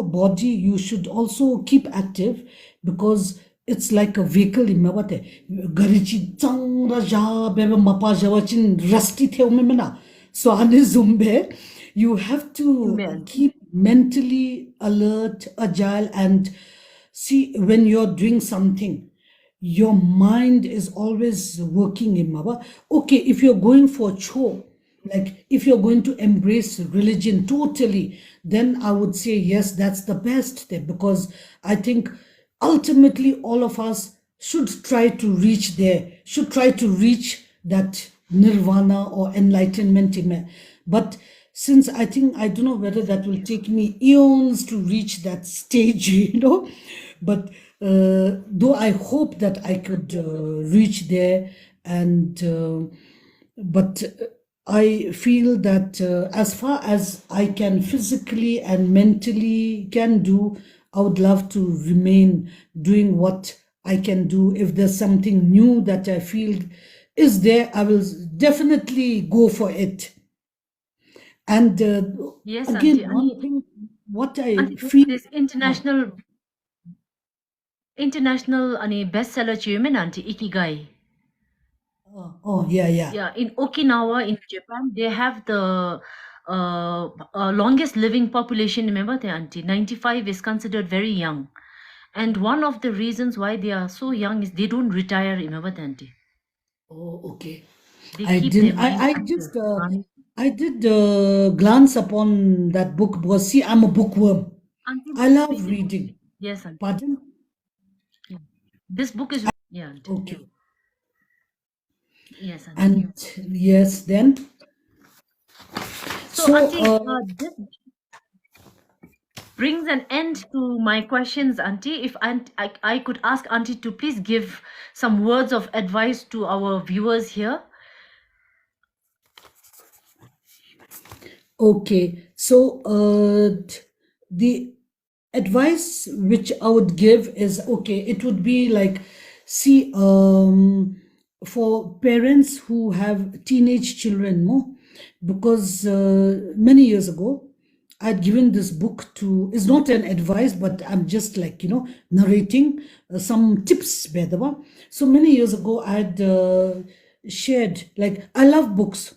body, you should also keep active, because it's like a vehicle, remember, garichi chang raja bebe mapa jawachin rusty the umemena. So anizumbe, you have to keep mentally alert, agile, and see when you're doing something, your mind is always working in Maba. Okay, if you're going for chore, like if you're going to embrace religion totally, then I would say yes, that's the best thing, because I think ultimately all of us should try to reach there, should try to reach that nirvana or enlightenment. But since I think, I don't know whether that will take me eons to reach that stage, but though I hope that I could reach there, and but I feel that as far as I can physically and mentally can do, I would love to remain doing what I can do. If there's something new that I feel is there, I will definitely go for it. And Yes, again, Auntie. one thing, what I Auntie, feel, this international ani bestseller cheyu mein, Auntie, Ikigai. Oh, yeah, yeah. Yeah, in Okinawa, in Japan, they have the longest living population. Remember, the auntie, 95 is considered very young. And one of the reasons why they are so young is they don't retire. Remember, the auntie, Oh, okay. they I keep their didn't. mind I active. just. I did glance upon that book because see, I'm a bookworm. Auntie, I read love it. reading. Yes, auntie. Pardon? Yeah. This book is, yeah, auntie. Okay. Yes, auntie. And yes, then. So, So, auntie, this brings an end to my questions, auntie. If I could ask auntie to please give some words of advice to our viewers here. okay. So, the advice which I would give is okay, it would be like, see, for parents who have teenage children, no, because many years ago, I'd given this book to, it's not an advice, but I'm just like, narrating some tips. Bedava. So many years ago, I'd shared, like, I love books.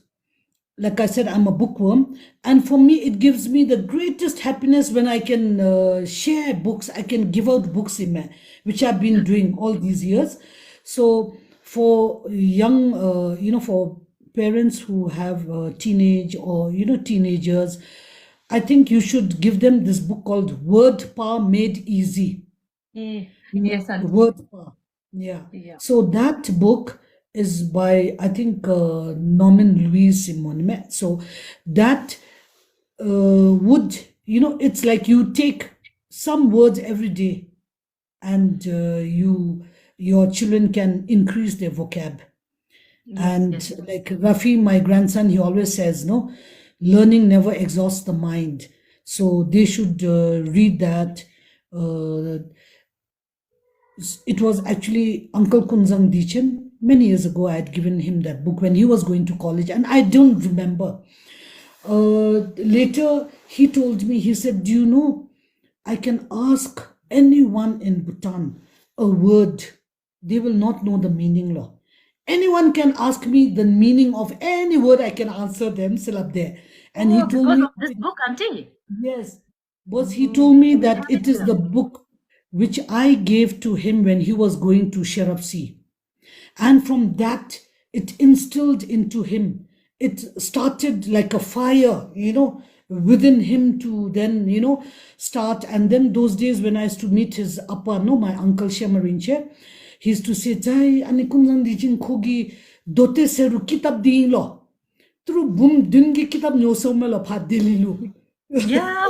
Like I said, I'm a bookworm, and for me it gives me the greatest happiness when I can share books. I can give out books in my, which I've been doing all these years. So for young for parents who have teenage or teenagers, I think you should give them this book called Word Power Made Easy. Yes, auntie. Word Power. Yeah. Yeah. So that book is by, I think, Norman Louis Simon. So that would, it's like you take some words every day, and your children can increase their vocab. Yes, And yes. like Rafi, my grandson, he always says, no, learning never exhausts the mind. So they should read that. Uh, it was actually Uncle Kunzang Dichin. Many years ago, I had given him that book when he was going to college, and I don't remember. Later, he told me, he said, do you know, I can ask anyone in Bhutan a word, they will not know the meaning. Law. Anyone can ask me the meaning of any word, I can answer them, still up there. And he Oh, told because me, of this book, auntie. yes, but he told me We that have it it is here. the book which I gave to him when he was going to Sherapsi. And from that, it instilled into him. It started like a fire, within him to then, start. And then those days when I used to meet his appa, no, my uncle Shamarinche, he used to say, Jai, anikunzan dijin kogi dote seru kitab diin lo. Through boom dingi kitab nyosomelo phat dililu. Yeah.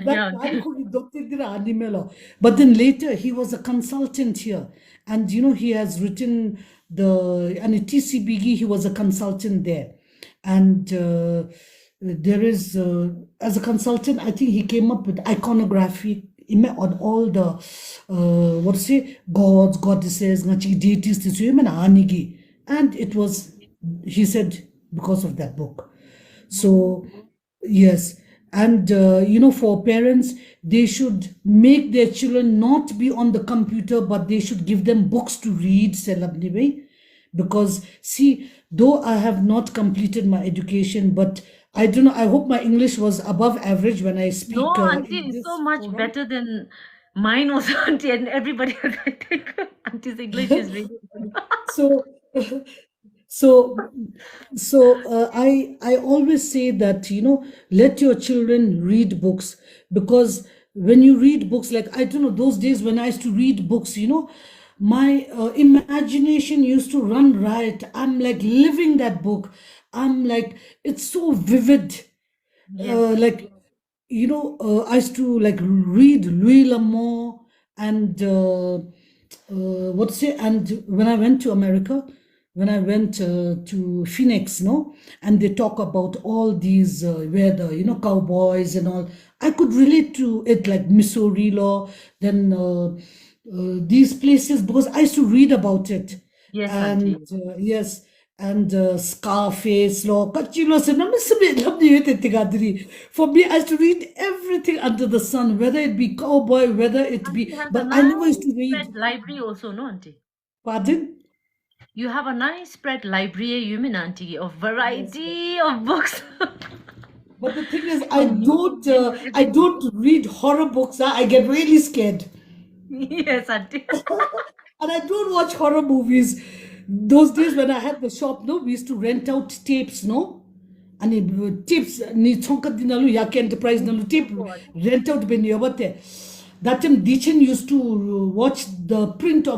That Yeah, time auntie. could be Dr. Dira Animelo. But then later he was a consultant here. And he has written and TCBG, he was a consultant there. And there is, as a consultant, I think he came up with iconography on all the, what to say, gods, goddesses, deities, and it was, he said, because of that book. So, yes. And, for parents, they should make their children not be on the computer, but they should give them books to read, Selabniwe. Because, see, though I have not completed my education, but I don't know, I hope my English was above average when I No, speak auntie in is so this much forum. better than mine also, auntie, and everybody else. I think auntie's English is really good. So, so I always say that let your children read books, because when you read books, like I don't know, those days when I used to read books, my imagination used to run riot. I'm like living that book. I'm like, it's so vivid. Yes. Like I used to like read Louis L'Amour and what to say. And when I went to America, when I went to Phoenix, no, and they talk about all these where the cowboys and all, I could relate to it, like Missouri law, then these places, because I used to read about it. Yes, And auntie. yes, and Scarface law, Kachilo said, "No, Miss Smith, love the youth at Tigadri." For me, I used to read everything under the sun, whether it be cowboy, whether it Auntie be, has a but I never used to nice read. pet library also, no, auntie? Pardon? You have a nice spread library, you mean, auntie, of Yes, yes. variety of books. But the thing is, From new Indian I magazines. don't read horror books. I get really scared, Yes, auntie. and I don't watch horror movies. Those days when I had the shop, no, we used to rent out tapes, no, and tapes ni chonka dinalu yak enterprise nalu tape Oh, auntie. rent out ben yabate. That time Dichin used to watch the print of